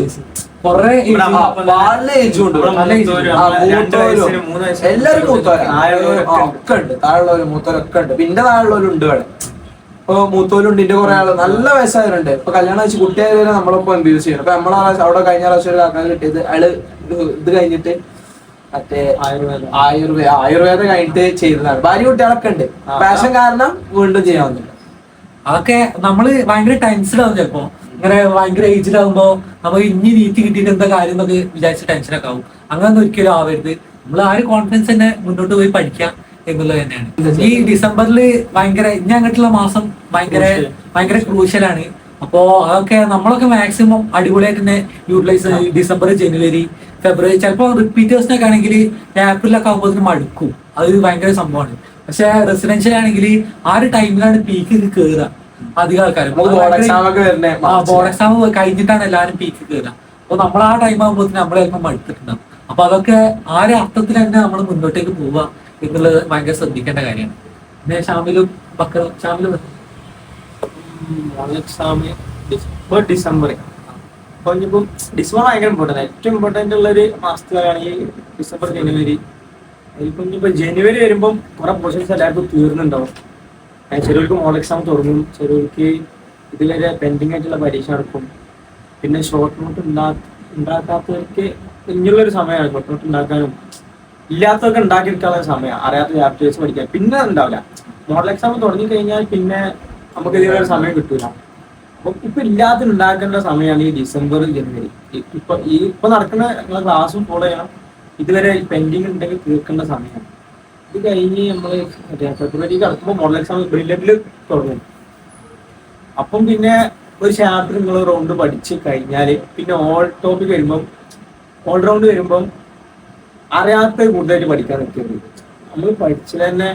എല്ലാരും മൂത്തോരൊക്കെ ഉണ്ട്, താഴെയുള്ളവരും മൂത്തോരൊക്കെ ഉണ്ട്. പിന്നെ താഴെയുള്ളവരും ഉണ്ട് ഇവിടെ. ഇപ്പൊ മൂത്തോലുണ്ട്, ഇതിന്റെ കുറെ ആള് നല്ല വയസ്സായവരുണ്ട്. ഇപ്പൊ കല്യാണം വെച്ച് കുട്ടിയായ നമ്മളിപ്പോ MBBS ചെയ്യണം. ഇപ്പൊ നമ്മളെ അവിടെ കഴിഞ്ഞ പ്രാവശ്യം ഒരു കാക്കാൻ കിട്ടിയത് അയാള് ഇത് കഴിഞ്ഞിട്ട് മറ്റേ ആയുർവേദം കഴിഞ്ഞിട്ട് ചെയ്തതാണ്. ഭാര്യ കുട്ടികളൊക്കെ ഉണ്ട്. പാഷൻ കാരണം വീണ്ടും ചെയ്യാവുന്നില്ല. അതൊക്കെ നമ്മള് ഭയങ്കര ടെൻഷൻ ആവും. ചിലപ്പോ ഇങ്ങനെ ഭയങ്കര ഏജിലാകുമ്പോ നമുക്ക് ഇനി നീറ്റ് കിട്ടിയിട്ട് എന്താ കാര്യം എന്നൊക്കെ വിചാരിച്ച് ടെൻഷനൊക്കെ ആവും. അങ്ങനൊന്നും ഒരിക്കലും ആവരുത്. നമ്മൾ ആ ഒരു കോൺഫിഡൻസ് തന്നെ മുന്നോട്ട് പോയി പഠിക്കാം എന്നുള്ളത് തന്നെയാണ്. ഈ ഡിസംബറിൽ ഭയങ്കര ഇനി അങ്ങോട്ടുള്ള മാസം ഭയങ്കര ക്രൂഷ്യലാണ്. അപ്പോ അതൊക്കെ നമ്മളൊക്കെ മാക്സിമം അടിപൊളിയായിട്ട് തന്നെ യൂട്ടിലൈസ് ഡിസംബർ, ജനുവരി, ഫെബ്രുവരി, ചിലപ്പോൾ റിപ്പീറ്റേഴ്സിനൊക്കെ ആണെങ്കിൽ ഏപ്രിലൊക്കെ ആകുമ്പോൾ മടുക്കും. അത് ഭയങ്കര സംഭവമാണ്. പക്ഷെ റെസിഡൻഷ്യൽ ആണെങ്കിൽ ആ ഒരു ടൈമിലാണ് പീക്ക് കയറുക അധികം ആൾക്കാരും. ബോർഡ് എക്സാം കഴിഞ്ഞിട്ടാണ് എല്ലാവരും പീക്ക് കയറുക. അപ്പൊ നമ്മൾ ആ ടൈം ആകുമ്പോൾ നമ്മളെ ചിലപ്പോൾ മടുത്തിട്ടുണ്ടാവും. അപ്പൊ അതൊക്കെ ആ ഒരു അർത്ഥത്തിൽ തന്നെ നമ്മൾ മുന്നോട്ടേക്ക് പോവുക എന്നുള്ളത് ഭയങ്കര ശ്രദ്ധിക്കേണ്ട കാര്യമാണ്. പിന്നെ ഷാമിലും ബക്കറും ഡിസംബർ അപ്പൊ ഇനിയിപ്പം ഡിസംബർ ഭയങ്കര ഇമ്പോർട്ടൻ്റ്. ഏറ്റവും ഇമ്പോർട്ടൻ്റ് ഉള്ള ഒരു മാസത്തിലാണ് ഈ ഡിസംബർ, ജനുവരി. ഇപ്പൊ ഇനിയിപ്പോ ജനുവരി വരുമ്പം കുറെ പോർഷൻസ് എല്ലാവർക്കും തീർന്നുണ്ടാവും. ചിലർക്ക് മോഡൽ എക്സാം തുടങ്ങും, ചിലർക്ക് ഇതുവരെ പെൻഡിങ് ആയിട്ടുള്ള പരീക്ഷ നടക്കും. പിന്നെ ഷോർട്ട് നോട്ട് ഉണ്ടാക്കാത്തവർക്ക് ഇനിയുള്ളൊരു സമയമാണ് ഷോർട്ട് നോട്ട് ഉണ്ടാക്കാനും. ഇല്ലാത്തവർക്ക് ഉണ്ടാക്കിയെടുക്കാനുള്ള സമയം, അറിയാത്ത ചാപ്റ്റേഴ്സ് പഠിക്കാൻ. പിന്നെ ഉണ്ടാവില്ല. മോഡൽ എക്സാം തുടങ്ങിക്കഴിഞ്ഞാൽ പിന്നെ നമുക്ക് ഇതുവരെ സമയം കിട്ടൂല. അപ്പൊ ഇപ്പൊ ഇല്ലാത്ത ഉണ്ടാക്കേണ്ട സമയമാണ് ഈ ഡിസംബർ, ജനുവരി. ഇപ്പൊ നടക്കുന്ന നിങ്ങളെ ക്ലാസ്സും ഫോളോ ചെയ്യണം. ഇതുവരെ പെൻഡിങ് ഉണ്ടെങ്കിൽ തീർക്കേണ്ട സമയമാണ്. ഇത് കഴിഞ്ഞ് നമ്മള് ഫെബ്രുവരി കടക്കുമ്പോൾ മോഡൽ എക്സാം ബ്രില്യന്റിൽ തുടങ്ങും. അപ്പം പിന്നെ ഒരു ചാപ്റ്റർ നിങ്ങൾ റൗണ്ട് പഠിച്ച് കഴിഞ്ഞാൽ പിന്നെ ഓൾ ടോപ്പിക് വരുമ്പം ഓൾ റൗണ്ട് വരുമ്പം അറിയാത്ത കൂടുതലായിട്ട് പഠിക്കാൻ നിൽക്കരുത്. നമ്മൾ പഠിച്ചത് തന്നെ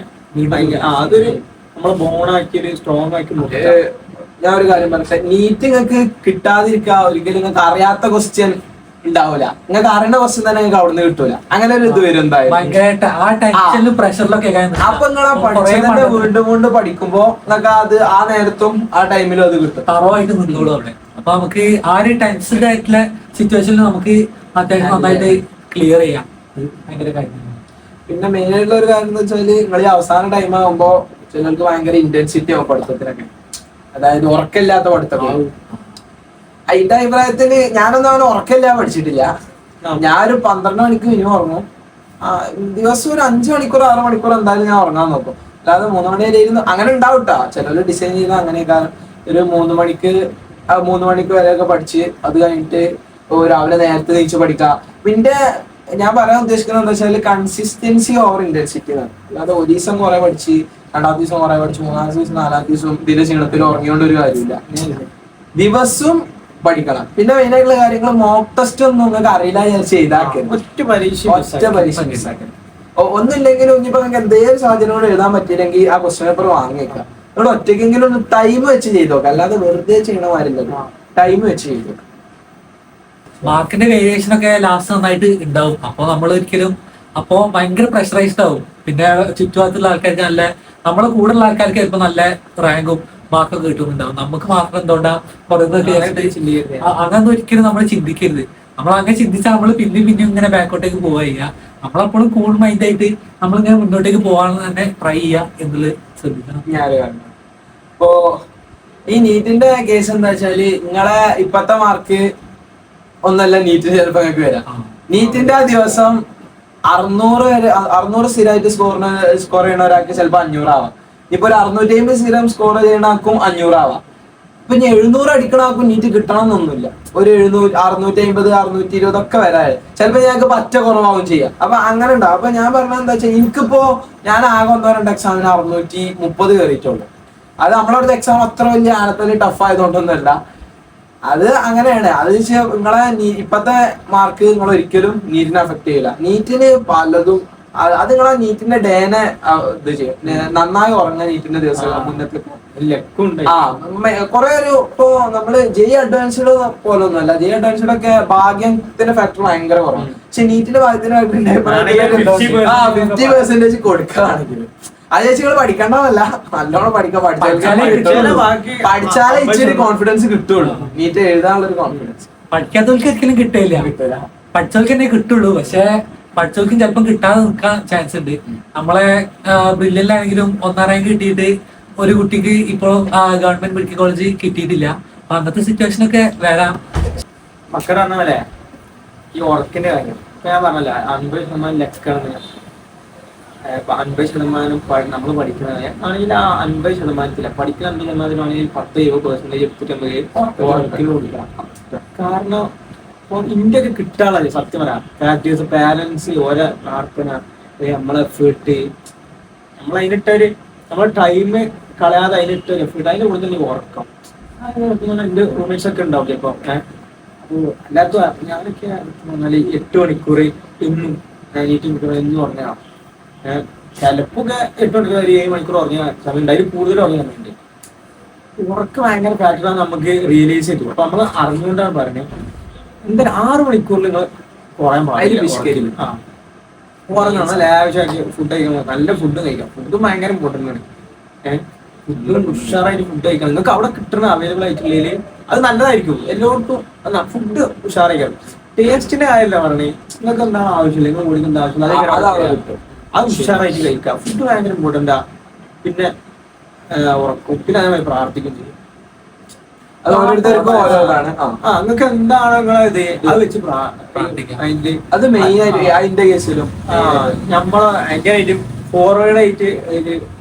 അതൊരു നമ്മളെ ബോണാക്കി സ്ട്രോങ് ആക്കി ഞാൻ ഒരു കാര്യം പറഞ്ഞ നീറ്റ് നിങ്ങൾക്ക് കിട്ടാതിരിക്കുക ഒരിക്കലും നിങ്ങൾക്ക് അറിയാത്ത ക്വസ്റ്റ്യൻ ഉണ്ടാവില്ല. നിങ്ങൾക്ക് അറിയുന്ന ക്വസ്റ്റ്യൻ തന്നെ നിങ്ങൾക്ക് അവിടുന്ന് കിട്ടൂല. അങ്ങനെ ഒരു ഇത് വരും ഭയങ്കരമായിട്ട് ആ ടെൻഷനിലും പ്രഷറിലൊക്കെ അപ്പൊ നിങ്ങൾ പഠിച്ചതിന്റെ വീണ്ടും വീണ്ടും പഠിക്കുമ്പോ നിങ്ങൾക്ക് അത് ആ നേരത്തും ആ ടൈമിലും അത് കിട്ടും. തറവായിട്ട് നിന്നോളൂ അവിടെ. അപ്പൊ നമുക്ക് ആ ഒരു ടെൻസ്ഡ് ആയിട്ടുള്ള സിറ്റുവേഷനിൽ നമുക്ക് അത്യാവശ്യം നന്നായിട്ട് ക്ലിയർ ചെയ്യാം. ഭയങ്കര കാര്യമാണ്. പിന്നെ മെയിൻ ആയിട്ടുള്ള ഒരു കാര്യം എന്ന് വെച്ചാല് നിങ്ങൾ ഈ അവസാന ടൈം ആകുമ്പോ ചിലർക്ക് ഭയങ്കര ഇന്റൻസിറ്റി ആവും പഠിത്തത്തിനൊക്കെ. അതായത് ഉറക്കമില്ലാത്ത പഠിത്തം. അതിന്റെ അഭിപ്രായത്തില് ഞാനൊന്നും അവന് ഉറക്കമില്ലാതെ പഠിച്ചിട്ടില്ല. ഞാനൊരു 12 മണിക്ക് മിനിമം ഉറങ്ങും. ദിവസം ഒരു 5 മണിക്കൂർ 6 മണിക്കൂർ എന്തായാലും ഞാൻ ഉറങ്ങാൻ നോക്കും. അല്ലാതെ 3 മണി വരെ ഇരുന്ന് അങ്ങനെ ഉണ്ടാവട്ടാ. ചിലർ ഡിസൈൻ ചെയ്ത അങ്ങനെയൊക്കെ ഒരു 3 മണിക്ക് വരെയൊക്കെ പഠിച്ച് അത് കഴിഞ്ഞിട്ട് രാവിലെ നേരത്തെ തിരിച്ച് പഠിക്കാം. പിന്നെ ഞാൻ പറയാൻ ഉദ്ദേശിക്കുന്നത് എന്താ വെച്ചാൽ കൺസിസ്റ്റൻസി ഓവർ ഇന്റൻസിറ്റി ആണ്. അല്ലാതെ ഒരു ദിവസം കുറെ പഠിച്ച് 2ാമത്തെ ദിവസം കുറെ പഠിച്ച് 3ാമത്തെ ദിവസം 4ാമത്തെ ദിവസം ഇതിന്റെ ക്ഷീണത്തിൽ ഉറങ്ങിയോണ്ട് ഒരു കാര്യമില്ല. ദിവസവും പഠിക്കണം. പിന്നെ മെയിൻ ആയിട്ടുള്ള കാര്യങ്ങൾ മോക്ക് ടെസ്റ്റ് ഒന്നും നിങ്ങൾക്ക് അറിയില്ല ഞാൻ ചെയ്താക്കരുത്. ഒറ്റ പരീക്ഷ മിസ്സാക്കരുത്. ഒന്നില്ലെങ്കിലും ഇനിയിപ്പോ നിങ്ങൾക്ക് എന്തെങ്കിലും സാഹചര്യം എഴുതാൻ പറ്റിയില്ലെങ്കിൽ ആ ക്വസ്റ്റ്യൻ പേപ്പർ വാങ്ങിയേക്കാം. ഇവിടെ ഒറ്റയ്ക്കെങ്കിലും ഒന്ന് ടൈം വെച്ച് ചെയ്ത് നോക്കാം. അല്ലാതെ വെറുതെ ചെയ്യണമാരില്ലല്ലോ. ടൈം വെച്ച് ചെയ്ത് നോക്കാം. മാർക്കിന്റെ വേരിയേഷൻ ഒക്കെ ലാസ്റ്റ് നന്നായിട്ട് ഉണ്ടാവും. അപ്പൊ നമ്മൾ ഒരിക്കലും അപ്പൊ ഭയങ്കര പ്രഷറൈസ്ഡ് ആവും. പിന്നെ ചുറ്റുപാടത്തുള്ള ആൾക്കാർക്ക് നല്ല നമ്മളെ കൂടുതലുള്ള ആൾക്കാർക്ക് ചിലപ്പോൾ നല്ല റാങ്കും മാർക്കൊക്കെ കിട്ടുന്നുണ്ടാവും. നമുക്ക് മാർക്ക് എന്തുകൊണ്ടാ കുറയുന്നതൊക്കെ അങ്ങനൊന്നും ഒരിക്കലും നമ്മൾ ചിന്തിക്കരുത്. നമ്മൾ അങ്ങനെ ചിന്തിച്ചാൽ നമ്മൾ പിന്നെയും ഇങ്ങനെ ബാക്കോട്ടേക്ക് പോവുക ചെയ്യുക. നമ്മളെപ്പോഴും കൂൾ മൈൻഡ് ആയിട്ട് നമ്മളിങ്ങനെ മുന്നോട്ടേക്ക് പോകാൻ തന്നെ ട്രൈ ചെയ്യുക എന്നുള്ളത് ശ്രദ്ധിക്കണം. ഇപ്പോ ഈ നീറ്റിന്റെ കേസ് എന്താ വെച്ചാല് നിങ്ങളെ ഇപ്പത്തെ മാർക്ക് ഒന്നല്ല നീറ്റിന് ചിലപ്പോ നിങ്ങൾക്ക് വരാം. നീറ്റിന്റെ ആ ദിവസം 600 സ്ഥിരമായിട്ട് സ്കോർ ചെയ്യണ ഒരാൾക്ക് ചിലപ്പോ 500 ആവാം. ഇപ്പൊ ഒരു 650 സ്ഥിരം സ്കോർ ചെയ്യണ ആൾക്കും 500 ആവാം. ഇപ്പൊ ഇനി 700 അടിക്കണ ആൾക്കും നീറ്റ് കിട്ടണം എന്നൊന്നുമില്ല. ഒരു 650 620 ഒക്കെ വരാതെ ചിലപ്പോ ഞങ്ങൾക്ക് പറ്റ കുറവാകും ചെയ്യാം. അപ്പൊ അങ്ങനെ ഉണ്ടാവും. അപ്പൊ ഞാൻ പറഞ്ഞത് എന്താ വെച്ചാൽ എനിക്കിപ്പോ ഞാൻ ആകെ 1-2 എക്സാമിന് 630 കയറിയിട്ടുള്ളൂ. അത് നമ്മളവിടുത്തെ എക്സാം അത്ര വലിയ ആനത്തലി ടഫ് ആയതുകൊണ്ടൊന്നുമല്ല. അത് അങ്ങനെയാണ്. അത് നിങ്ങളെ ഇപ്പത്തെ മാർക്ക് നിങ്ങൾ ഒരിക്കലും നീറ്റിനെ അഫക്ട് ചെയ്യില്ല. നീറ്റിന് പലതും അത് നിങ്ങളെ നീറ്റിന്റെ ഡേനെ ഇത് ചെയ്യും. നന്നായി ഉറങ്ങാൻ നീറ്റിന്റെ ദിവസം മുന്നത്തെ കൊറേ ഒരു ഇപ്പൊ നമ്മള് അഡ്വാൻസ്ഡ് പോലെ ഒന്നുമല്ല. അഡ്വാൻസ്ഡ് ഒക്കെ ഭാഗ്യത്തിന്റെ ഫാക്ടർ ഭയങ്കര കുറവാണ്. പക്ഷെ നീറ്റിന്റെ ഭാഗ്യത്തിന് 50% കൊടുക്കുകയാണെങ്കിൽ അത് ചേച്ചി നിങ്ങൾ പഠിക്കേണ്ടതല്ല, നല്ലോണം പഠിക്കാൻ പഠിച്ചാലേ ഇച്ചിരി കോൺഫിഡൻസ് കിട്ടുള്ളൂ. നീറ്റ് എഴുതാനുള്ള ഒരു കോൺഫിഡൻസ് പഠിക്കാത്തവർക്ക് ഒരിക്കലും കിട്ടില്ല. പഠിച്ചവർക്ക് തന്നെ കിട്ടുള്ളൂ. പക്ഷെ പഠിച്ചവർക്കും ചിലപ്പം കിട്ടാതെ നിൽക്കാൻ ചാൻസ് ഉണ്ട്. നമ്മളെ ബ്രില്യന്റിലാണെങ്കിലും 1ാം റാങ്ക് കിട്ടിയിട്ട് ഒരു കുട്ടിക്ക് ഇപ്പോൾ ഗവൺമെന്റ് മെഡിക്കൽ കോളേജ് കിട്ടിയിട്ടില്ല. അപ്പൊ അങ്ങനത്തെ സിറ്റുവേഷൻ ഒക്കെ വരാം. മക്കൾ പറഞ്ഞ ഈ ഉറക്കിന്റെ കാര്യം ഇപ്പൊ ഞാൻ പറഞ്ഞല്ല 50% ലക്കാണ്. 50% നമ്മൾ പഠിക്കുന്നത് ആണെങ്കിൽ ആ 50% പഠിക്കുന്ന 50% 10-70% എടുത്തിട്ട് ഉറക്കിന് കൊടുക്കണം. കാരണം ഇപ്പൊ ഇന്ത്യ ഒക്കെ കിട്ടാനുള്ളത് സത്യം പറയാം. പ്രാക്ടീസ് പാരന്റ്സ് ഓരോ പ്രാർത്ഥന നമ്മളെ എഫേർട്ട് നമ്മളതിനിട്ടൊരു നമ്മളെ ടൈം കളയാതെ അതിനിട്ടൊരു എഫേർട്ട് അതിന്റെ കൂടെ തന്നെ ഉറക്കം. എന്റെ റൂംമേറ്റ്സ് ഒക്കെ ഉണ്ടാവും ഇപ്പൊ. അപ്പൊ അല്ലാത്ത ഞാനൊക്കെ പറഞ്ഞാല് 8 മണിക്കൂർ എന്നും 8 മണിക്കൂർ എന്നും ഉറങ്ങണം. ചിലപ്പൊക്കെ 8 മണിക്കൂർ 7 മണിക്കൂർ ഉറങ്ങിയ സമയം ഉണ്ടായി. കൂടുതൽ ഉറങ്ങുന്നുണ്ട്. ഉറക്കം ഭയങ്കര ഫാക്ടറാണ് നമുക്ക് റിയലൈസ് ചെയ്തു. അപ്പൊ നമ്മൾ അറിഞ്ഞുകൊണ്ടാണ് പറഞ്ഞത് എന്തായാലും 6 മണിക്കൂറിൽ നിങ്ങൾ കുറയാൻ പാടില്ല. ഉറങ്ങണം, ലാവിഷാക്കി ഫുഡ് കഴിക്കണം, നല്ല ഫുഡ് കഴിക്കാം. ഫുഡ് ഭയങ്കര ഇമ്പോർട്ടൻ്റ് ആണ്. ഫുഡ് ഉഷാറായിട്ട് ഫുഡ് കഴിക്കണം. നിങ്ങൾക്ക് അവിടെ കിട്ടുന്ന അവൈലബിൾ ആയിട്ടുള്ളതിൽ അത് നല്ലതായിരിക്കും. എല്ലാവർക്കും ഫുഡ് ഉഷാറായിരിക്കണം. ടേസ്റ്റിന്റെ കാര്യമല്ല പറഞ്ഞേ. നിങ്ങൾക്ക് എന്താണ് ആവശ്യമില്ല, നിങ്ങൾ കുടിക്കുന്ന ആവശ്യമില്ല, അത് ഉഷാറായിട്ട് കഴിക്കാം. ഫുഡ് ഭയങ്കര ഇമ്പോർട്ടൻ്റാ. പിന്നെ ഉറക്കും. പിന്നെ അതേമാതിരി പ്രാർത്ഥിക്കും ചെയ്യും. അത് ഓരോരുത്തർക്കും ഓരോന്നാണ്. നിങ്ങൾക്ക് എന്താണ് നിങ്ങളത് അത് വെച്ച് പ്രാർത്ഥിക്കാം. അത് മെയിൻ ആയിട്ട് അതിന്റെ കേസിലും നമ്മള് ഭയങ്കരമായിട്ട് ഫോർവേഡ് ആയിട്ട്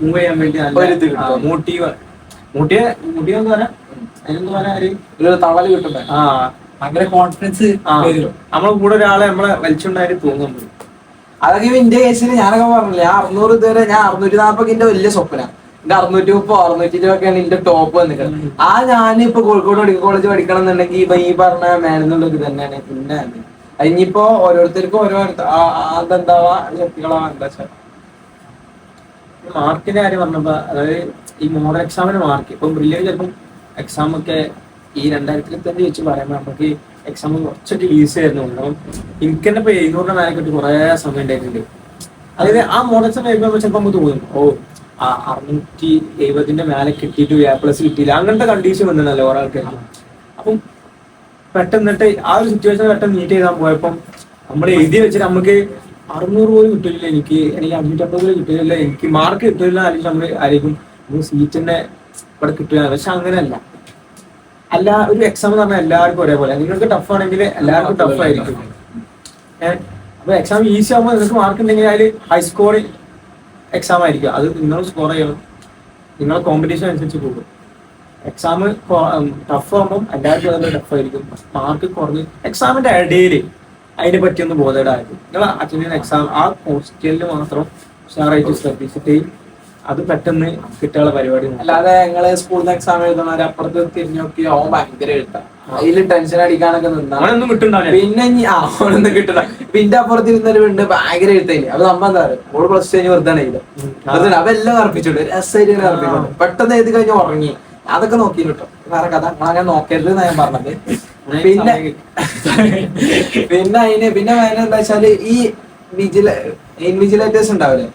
മൂവ് ചെയ്യാൻ വേണ്ടി നല്ല മോട്ടീവ് പറയാം. അതിനെന്താ പറയാ ഒരു തവല് കിട്ടുമ്പോ ഭയങ്കര കോൺഫിഡൻസ് നമ്മളെ കൂടെ ഒരാളെ നമ്മളെ വലിച്ചുണ്ടായിട്ട് തോന്നുന്നുണ്ട്. അതൊക്കെ ഇന്റെ കേസിൽ ഞാനൊക്കെ പറഞ്ഞില്ലേ, ഞാൻ 600 ഇതുവരെ ഞാൻ 640 വലിയ സ്വപ്ന. എന്റെ 630 620 എന്റെ ടോപ്പ് വന്നിട്ടുണ്ട്. ഞാനിപ്പോ കോഴിക്കോട് മെഡിക്കൽ കോളേജ് പഠിക്കണം എന്നുണ്ടെങ്കിൽ ഇപ്പൊ ഈ പറഞ്ഞ മേലെന്നുള്ള ഇത് തന്നെയാണ്. പിന്നെ ഇനിയിപ്പോ ഓരോരുത്തർക്കും ഓരോ അതെന്താവാ ശക്തികളാവാ എന്താ വെച്ചാൽ. മാർക്കിന്റെ കാര്യം പറഞ്ഞപ്പോ, അതായത് ഈ മോഡൽ എക്സാമിന് മാർക്ക് ഇപ്പൊ ബ്രില്യൻ്റ് ചിലപ്പം എക്സാം ഒക്കെ ഈ 2025 വെച്ച് പറയുമ്പോൾ നമുക്ക് എക്സാം കുറച്ചൊക്കെ ഈസി ആയിരുന്നു. കാരണം എനിക്ക് തന്നെ ഇപ്പൊ 700 മേലെ കിട്ടി കുറെ സമയം ഉണ്ടായിട്ടുണ്ട്. അതായത് ആ മോഡൽ എക്സാം എഴുതുമ്പോൾ ചിലപ്പോൾ നമുക്ക് തോന്നും, 670 മേലെ കിട്ടിയിട്ട് A+ കിട്ടിയില്ല, അങ്ങനത്തെ കണ്ടീഷൻ വന്നിട്ടല്ലോ ഒരാൾക്ക്. അപ്പം പെട്ടെന്നിട്ട് ആ ഒരു സിറ്റുവേഷൻ പെട്ടെന്ന് മീറ്റ് ചെയ്താൽ പോയപ്പം നമ്മൾ എഴുതി വെച്ചിട്ട് നമുക്ക് 600 പോലും കിട്ടില്ല, എനിക്ക് 550 പോലും കിട്ടില്ല, എനിക്ക് മാർക്ക് കിട്ടില്ല, അല്ലെങ്കിൽ നമ്മൾ ആയിരിക്കും നമുക്ക് സീറ്റിന്റെ ഇവിടെ കിട്ടുക. പക്ഷെ അങ്ങനെയല്ല. ഒരു എക്സാം എന്ന് പറഞ്ഞാൽ എല്ലാവർക്കും ഒരേപോലെ. നിങ്ങൾക്ക് ടഫ് ആണെങ്കിൽ എല്ലാവർക്കും ടഫ് ആയിരിക്കും. അപ്പൊ എക്സാം ഈസി ആകുമ്പോൾ നിങ്ങൾക്ക് മാർക്ക് ഉണ്ടെങ്കിൽ അതിൽ ഹൈ സ്കോറിംഗ് എക്സാം ആയിരിക്കും. അത് നിങ്ങൾ സ്കോർ ചെയ്യണം, നിങ്ങളെ കോമ്പറ്റീഷൻ അനുസരിച്ച് പോകും. എക്സാം ടഫ് ആകുമ്പോൾ എല്ലാവർക്കും അതിൽ ടഫ് ആയിരിക്കും. മാർക്ക് കുറഞ്ഞ് എക്സാമിന്റെ ഇടയിൽ അതിനെ പറ്റിയൊന്ന് ബോധേഡായിരിക്കും. നിങ്ങൾ അറ്റൻഡ് ചെയ്യുന്ന എക്സാം ആ ഹോസ്റ്റലിൽ മാത്രം ഉഷാറായിട്ട് ശ്രദ്ധിച്ചിട്ട് അത് പെട്ടെന്ന് കിട്ടാനുള്ള പരിപാടി. അല്ലാതെ ഞങ്ങള് സ്കൂളിൽ നിന്ന് എക്സാം എഴുതുന്നവരെ അപ്പുറത്ത് തിരിഞ്ഞു നോക്കി അവൻ ഭയങ്കര എഴുത്താം, അതിൽ ടെൻഷൻ അടിക്കാനൊക്കെ നിന്നൊന്നും കിട്ടുന്നുണ്ടാവില്ല. പിന്നെ അവനൊന്നും കിട്ടണ. പിന്നെ അപ്പുറത്ത് ഇരുന്നൊരുണ്ട് ഭയങ്കര എഴുത്തേന്. അത് നമ്മ എന്താ പറയുക, ഓള് പ്ലസ് കഴിഞ്ഞ് വെറുതെ എഴുതാം. അപ്പൊ എല്ലാം അർപ്പിച്ചോണ്ട് രസമായിട്ട് അർപ്പിച്ചോണ്ട് പെട്ടെന്ന് എഴുതി കഴിഞ്ഞ് ഉറങ്ങി. അതൊക്കെ നോക്കി കിട്ടും. വേറെ കഥ അങ്ങനെ നോക്കരുത് എന്നാ ഞാൻ പറഞ്ഞത്. പിന്നെ പിന്നെ എന്താ വെച്ചാല് ഈ ഇൻവിജിലേറ്റേഴ്സ് ഉണ്ടാവില്ലേ,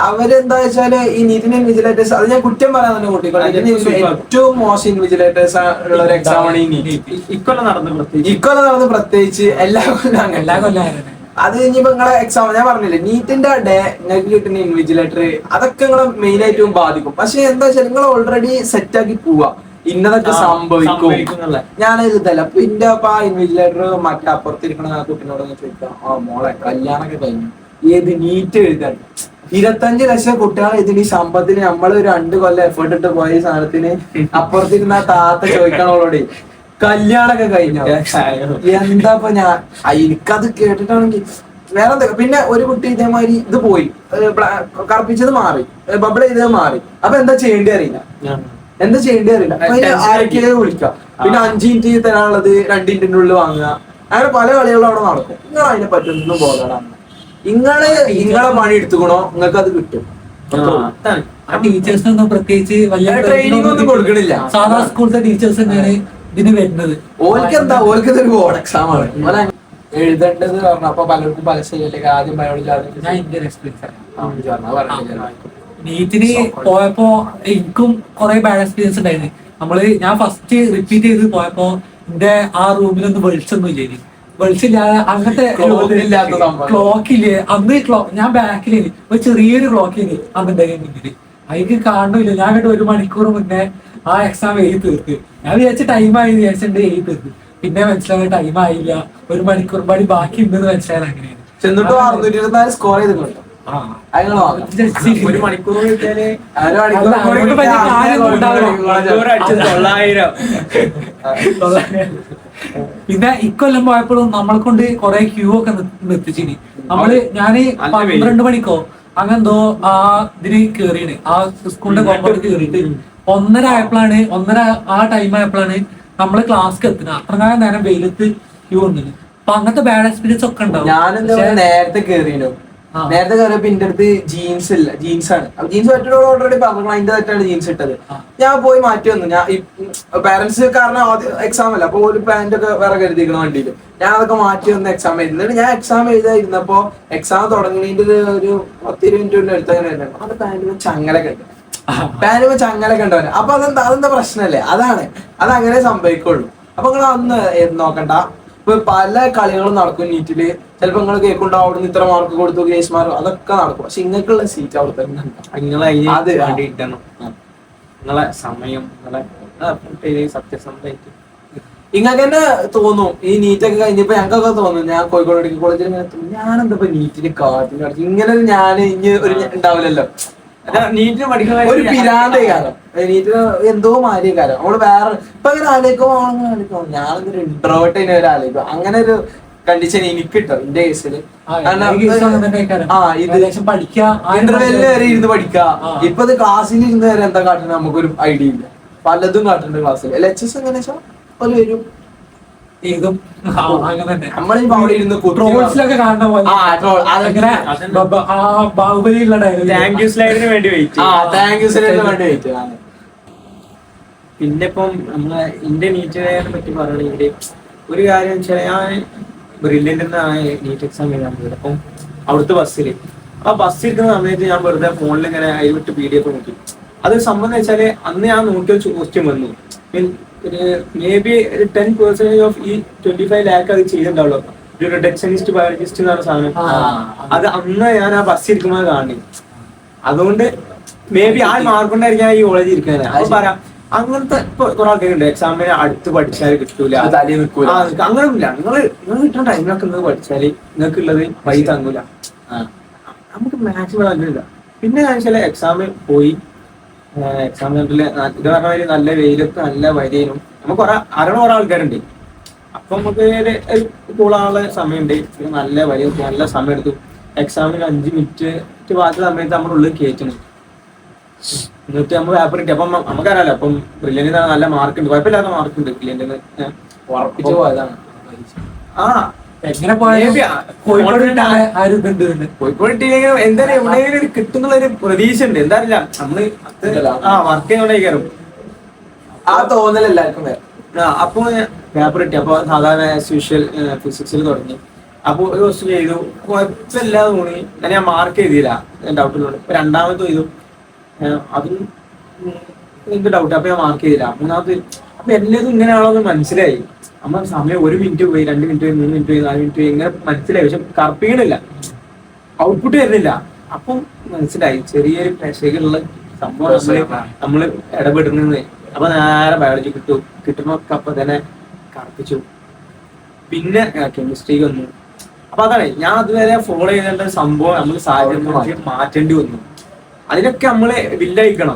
അവരെന്താ വെച്ചാല് ഈ നീറ്റിന്റെ ഇൻവിജിലേറ്റേഴ്സ്, അത് ഞാൻ കുറ്റം പറയാൻ തന്നെ കൂട്ടിക്കോട്ടെ. ഏറ്റവും മോശം ഇൻവിജിലേറ്റേഴ്സ് ഉള്ള ഒരു എക്സാം ആണ് ഈ നീറ്റ്. ഇക്കൊല്ലം നടന്ന് പ്രത്യേകിച്ച് എല്ലാ കൊല്ലം. അത് ഇനിയിപ്പോ നിങ്ങളെ എക്സാം ഞാൻ പറഞ്ഞില്ലേ, നീറ്റിന്റെ ഡേ നിങ്ങൾക്ക് കിട്ടുന്ന ഇൻവിജിലേറ്റർ അതൊക്കെ നിങ്ങളെ മെയിൻ ആയിട്ടും ബാധിക്കും. പക്ഷെ എന്താ വെച്ചാൽ നിങ്ങൾ ഓൾറെഡി സെറ്റ് ആക്കി പോവാ, ഇന്നതൊക്കെ സംഭവിക്കും. ഞാൻ എഴുതല്ല. അപ്പൊ ഇന്റെ ആ ഇൻവിജിലേറ്റർ മറ്റേ അപ്പുറത്തിരിക്കണ കുട്ടിനോട് ചോദിക്കാം, മോളെ കല്യാണൊക്കെ കഴിഞ്ഞു, ഏത് നീറ്റ് എഴുതാൻ 25 ലക്ഷം കുട്ടികളെ ഇതിന് ഈ സമ്പത്തിന് നമ്മള് 2 കൊല്ലം എഫേർട്ട് ഇട്ട് പോയ ഈ സാധനത്തിന് അപ്പുറത്തിരുന്ന താത്ത ചോദിക്കണോളോടെ കല്യാണൊക്കെ കഴിഞ്ഞോ. എന്താ ഞാൻ എനിക്കത് കേട്ടിട്ടാണെങ്കിൽ വേറെ എന്താ. പിന്നെ ഒരു കുട്ടി ഇതേമാതിരി ഇത് പോയി, കറുപ്പിച്ചത് മാറി, ബബിൾ ചെയ്തത് മാറി. അപ്പൊ എന്താ ചെയ്യേണ്ടി അറിയില്ല. ആരൊക്കെയോ വിളിക്കാം. പിന്നെ 5 മിനിറ്റ് തരാനുള്ളത് 2 മിനിറ്റിന്റെ ഉള്ളിൽ വാങ്ങുക. അങ്ങനെ പല കളികളും അവിടെ നടക്കും. നിങ്ങൾ അതിനെ പറ്റൊന്നും ബോധമാണ്. നിങ്ങളെ പണി എടുത്തുക്കണോ, നിങ്ങൾക്ക് അത് കിട്ടും. ടീച്ചേഴ്സിനൊന്നും പ്രത്യേകിച്ച് ട്രെയിനിങ് ഒന്നും കൊടുക്കണില്ല. സാധാ സ്കൂളത്തെ ടീച്ചേഴ്സ് തന്നെയാണ് ഇതിന് വരുന്നത്. ഓൽക്ക് ഇതൊരു ബോർഡ് എക്സാം ആണ് എഴുതേണ്ടത് പറഞ്ഞു. അപ്പൊ പലർക്കും പല ശൈലിയിലേക്ക് ആദ്യം ഞാൻ എന്റെ എക്സ്പീരിയൻസ് നീറ്റിന് പോയപ്പോ എനിക്കും കുറെ ബാഡ് എക്സ്പീരിയൻസ് ഉണ്ടായിരുന്നു. ഞാൻ ഫസ്റ്റ് റിപ്പീറ്റ് ചെയ്ത് പോയപ്പോ എന്റെ ആ റൂമിലൊന്നും വെളിച്ചൊന്നും ഇല്ലേ, വെളിച്ചില്ലാതെ അങ്ങനത്തെ ക്ലോക്ക് ഇല്ലേ അന്ന്. ഞാൻ ബാക്കില് ഒരു ചെറിയൊരു ക്ലോക്കിന് അന്നുണ്ടായി മുന്നില്, അതിക്ക് കാണുന്നില്ല. ഞാൻ കണ്ട് 1 മണിക്കൂർ മുന്നേ ആ എക്സാം എഴുതി തീർക്ക്. ഞാൻ വിചാരിച്ച ടൈമായി വിചാരിച്ചിട്ട് എഴുതി തീർക്ക്. പിന്നെ മനസ്സിലായ ടൈം ആയില്ല, 1 മണിക്കൂർ പാടി ബാക്കി ഉണ്ടെന്ന് മനസ്സിലായത് അങ്ങനെയാണ്. ചെന്നിട്ട് 624 സ്കോർ ചെയ്തിട്ടുണ്ട്. 1 മണിക്കൂർ കിട്ടിയാല് പിന്നെ ഇക്കൊല്ലം പോയപ്പോഴും നമ്മളെ കൊണ്ട് കുറെ ക്യൂ ഒക്കെ നിർത്തിച്ചിനി. ഞാന് 12 മണിക്കോ അങ്ങെന്തോ ഇതിന് കേറിയാണ്, ആ സ്കൂളിന്റെ കോമ്പൗണ്ടിൽ കേറിയിട്ട് 1:30 ആയപ്പോഴാണ്, 1:30 ആ ടൈം ആയപ്പോഴാണ് നമ്മള് ക്ലാസ്സിൽ എത്തുന്നത്. അത്രകാലം നേരം വെയിലത്ത് ക്യൂ വന്നത്. അപ്പൊ അങ്ങനത്തെ ബാഡ് എക്സ്പീരിയൻസ് ഒക്കെ ഉണ്ടാവും. ഞാനെന്താ നേരത്തെ കേറിയോ, നേരത്തെ കയറിയപ്പോ എന്റെ അടുത്ത് ജീൻസ് ഇല്ല, ജീൻസാണ്. ജീൻസ് മറ്റൊരു ഓൾറെഡി പറഞ്ഞു അതിന്റെ തെറ്റാണ് ജീൻസ് ഇട്ടത്. ഞാൻ പോയി മാറ്റി വന്നു. ഞാൻ പാരന്റ്സ് കാരണം ആദ്യം എക്സാം അല്ല, അപ്പൊ ഒരു പാന്റ് ഒക്കെ വേറെ കരുതിയിരിക്കണം വണ്ടിയിൽ. ഞാൻ അതൊക്കെ മാറ്റി വന്ന് എക്സാം എഴുതുന്നുണ്ട്. ഞാൻ എക്സാം എഴുതായിരുന്നപ്പോ എക്സാം തുടങ്ങുന്നതിന്റെ ഒരു 10-20 മിനിറ്റ് അടുത്ത് അങ്ങനെ ഉണ്ടായിരുന്നു. അത് പാന്റിന് ചങ്ങലൊക്കെ ഉണ്ട്, പാന്റിന് ചങ്ങലൊക്കെ ഉണ്ടാവില്ല. അപ്പൊ അതെന്താ പ്രശ്നമല്ലേ, അതങ്ങനെ സംഭവിക്കുള്ളൂ. അപ്പൊ നിങ്ങൾ അന്ന് നോക്കണ്ട. ഇപ്പൊ പല കളികളും നടക്കും നീറ്റില്. ചിലപ്പോ നിങ്ങൾ കേൾക്കുണ്ടോ അവിടുന്ന് ഇത്ര മാർക്ക് കൊടുത്തു, കേസ് മാറും, അതൊക്കെ നടക്കും. പക്ഷെ നിങ്ങൾക്കുള്ള സീറ്റ് അവിടെ തന്നെ നിങ്ങളെ സമയം സത്യസന്ധമായിട്ട് ഇങ്ങനെ തന്നെ തോന്നും. ഈ നീറ്റൊക്കെ കഴിഞ്ഞപ്പോ ഞങ്ങൾക്കൊക്കെ തോന്നും, ഞാൻ കോഴിക്കോട് മെഡിക്കൽ കോളേജിൽ ഇങ്ങനെ തോന്നും, ഞാനെന്താ നീറ്റിന് കാറ്റിന് കളിച്ചു ഇങ്ങനെ ഞാൻ ഇനി ഒരു ഉണ്ടാവില്ലല്ലോ. നീറ്റിന് പഠിക്കുന്ന ഒരു പിരാന്ത കാലം, നീറ്റിന് എന്തോ മാറിയ കാലം. നമ്മള് വേറെ ഇപ്പൊ അങ്ങനെ ആലോചിക്കുമ്പോ ഞാനെന്തൊരു ഇൻട്രോവേർട്ട് ഒരു ആലോചിക്കും. അങ്ങനെ ഒരു കണ്ടീഷൻ എനിക്ക് കിട്ടും എന്റെ കേസിൽ. ഏകദേശം പഠിക്കുക ഇന്റർവെല്ലിൽ വരെ ഇരുന്ന് പഠിക്കുക. ഇപ്പൊ ക്ലാസ്സിൽ ഇരുന്ന് വരെ എന്താ കാട്ടുന്നത് നമുക്കൊരു ഐഡിയ ഇല്ല. പലതും കാട്ടുന്നുണ്ട് ക്ലാസ്സിൽ. LHS എങ്ങനെ വെച്ചാൽ പോലെ വരും ഇതും അങ്ങനെ നമ്മളിപ്പോ അവിടെ ഇരുന്ന് ട്രോൾസിലൊക്കെ കാണുന്ന പോലെ ബാഹുബലിയുള്ള താങ്ക് യു സ്ലൈഡിന് വേണ്ടി വെയിറ്റ്. വേണ്ടി വെയിറ്റ്. പിന്നെ ഇപ്പം നമ്മളെ ഇന്ത്യൻ നീറ്റിനെ പറ്റി പറയുകയാണെങ്കിൽ ഒരു കാര്യം വെച്ചാൽ ഞാൻ ബ്രില്യൻ്റ് നീറ്റ് എക്സാം എഴുതാൻ പോയത്. അപ്പം അവിടുത്തെ ബസ്സിൽ ഇരിക്കുന്ന സമയത്ത് ഞാൻ വെറുതെ ഫോണിൽ ഇങ്ങനെ അതിവിട്ട് PDF നോക്കി. അത് സംബന്ധം വെച്ചാല് അന്ന് ഞാൻ നോക്കിയ ക്വസ്റ്റ്യൻ വന്നു. ഒരു മേ ബി 10% ഓഫ് ഈ 25 lakh അത് ചെയ്തിട്ടുണ്ടാവുള്ളൂ. ഒരു റിഡക്ഷനിസ്റ്റ് ബയോളജിസ്റ്റ് എന്ന് പറഞ്ഞ സാധനം. അത് അന്ന് ഞാൻ ആ ബസ് ഇരിക്കുമ്പോൾ കാണി. അതുകൊണ്ട് മേ ബി ആ മാർക്ക് കൊണ്ടായിരിക്കും ഈ കോളേജിൽ ഇരിക്കുന്നത്. അത് പറയാം. അങ്ങനത്തെ ഇപ്പൊ കുറെ ആൾക്കാരുണ്ട് എക്സാമിന് അടുത്ത് പഠിച്ചാൽ കിട്ടൂല, അങ്ങനെയൊന്നുമില്ല. നിങ്ങൾ കിട്ടുന്ന ടൈമിലൊക്കെ നിങ്ങൾ പഠിച്ചാല് നിങ്ങൾക്ക് ഉള്ളത് വഴി തങ്ങൂല. നമുക്ക് മാക്സിമം നല്ലില്ല. പിന്നെ ഞാൻ ചില എക്സാമിൽ പോയി എക്സാം സെന്ററിൽ ഇത് പറഞ്ഞ മാതിരി നല്ല വെയിലൊക്കെ നല്ല വരികയും നമുക്ക് കുറെ ആൾക്കാരുണ്ട്. അപ്പൊ നമുക്ക് കൂളാനുള്ള സമയമുണ്ട്. പിന്നെ നല്ല വരിയൊക്കെ നല്ല സമയം എടുത്തു. എക്സാമിന് 5 മിനിറ്റ് ബാക്കി സമയത്ത് നമ്മുടെ ഉള്ളിൽ കയറ്റണം. എന്നിട്ട് നമ്മൾ പേപ്പർ കിട്ടി. അപ്പം നമുക്കറിയാലോ അപ്പം ബ്രില്യന്റിന് നല്ല മാർക്ക് ഉണ്ട്, കുഴപ്പമില്ലാത്ത മാർക്ക് ഉണ്ട് ബ്രില്യന്റിന്. ഉറപ്പിച്ചു പോയതാണ്. എങ്ങനെ കോഴിക്കോട് ഇട്ടില്ലെങ്കിൽ എന്തായാലും എവിടെയെങ്കിലും കിട്ടുന്നുള്ളൊരു പ്രതീക്ഷ ഉണ്ട്. എന്താ അറിയില്ല നമ്മള് വർക്ക് ചെയ്യുന്നോണ്ടേക്കാരും ആ തോന്നൽ എല്ലാവർക്കും വരും. അപ്പൊ പേപ്പർ കിട്ടി. അപ്പൊ സാധാരണ യൂഷ്വൽ ഫിസിക്സിൽ തുടങ്ങി. അപ്പൊ ഒരു ക്വസ്റ്റ്യൻ ചെയ്തു, കുഴപ്പമില്ലാതെ തോന്നി. ഞാൻ മാർക്ക് ചെയ്തില്ല, ഡൗട്ടിലുണ്ട്. ഇപ്പൊ രണ്ടാമത്തെ ചെയ്തു, അതും എനിക്ക് ഡൗട്ട്. അപ്പൊ ഞാൻ മാർക്ക് ചെയ്തില്ല. മൂന്നാമത്തെ അപ്പൊ എല്ലാതും ഇങ്ങനെയാണോ എന്ന് മനസ്സിലായി. നമ്മൾ സമയം 1 മിനിറ്റ് പോയി, 2 മിനിറ്റ് പോയി, 3 മിനിറ്റ് പോയി, 4 മിനിറ്റ് പോയി, ഇങ്ങനെ മനസ്സിലായി. പക്ഷെ കറപ്പിക്കണില്ല, ഔട്ട്പുട്ട് വരുന്നില്ല. അപ്പം മനസ്സിലായി ചെറിയൊരു പ്രഷറുള്ള സംഭവം നമ്മള് ഇടപെടുന്നത്. അപ്പൊ നേരെ ബയോളജി കിട്ടുന്നൊക്കെ അപ്പൊ തന്നെ കറപ്പിച്ചു. പിന്നെ കെമിസ്ട്രി വന്നു. അപ്പൊ അതാണ് ഞാൻ അതുവരെ ഫോളോ ചെയ്തേണ്ട സംഭവം നമ്മൾ സാഹചര്യം മാറ്റേണ്ടി വന്നു. അതിനൊക്കെ നമ്മള് വില്ലയിക്കണം.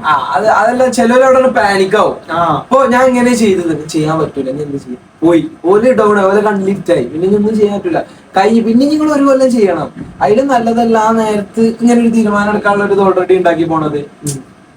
അതെല്ലാം ചിലവരവിടെ പാനിക്കാവും. അപ്പൊ ഞാൻ ഇങ്ങനെ ചെയ്തത് ചെയ്യാൻ പറ്റൂല, ഞാൻ എന്ത് ചെയ്യും? പോയി ഓല് ഡൗൺ ഓലെ കണ്ടിട്ടായി. പിന്നെ ഒന്നും ചെയ്യാൻ പറ്റൂല. പിന്നെ നിങ്ങൾ ഒരു കൊല്ലം ചെയ്യണം. അതിലും നല്ലതല്ല ആ നേരത്ത് ഇങ്ങനെ ഒരു തീരുമാനം എടുക്കാനുള്ള ഒരു ഓൾറെഡി ഉണ്ടാക്കി പോണത്.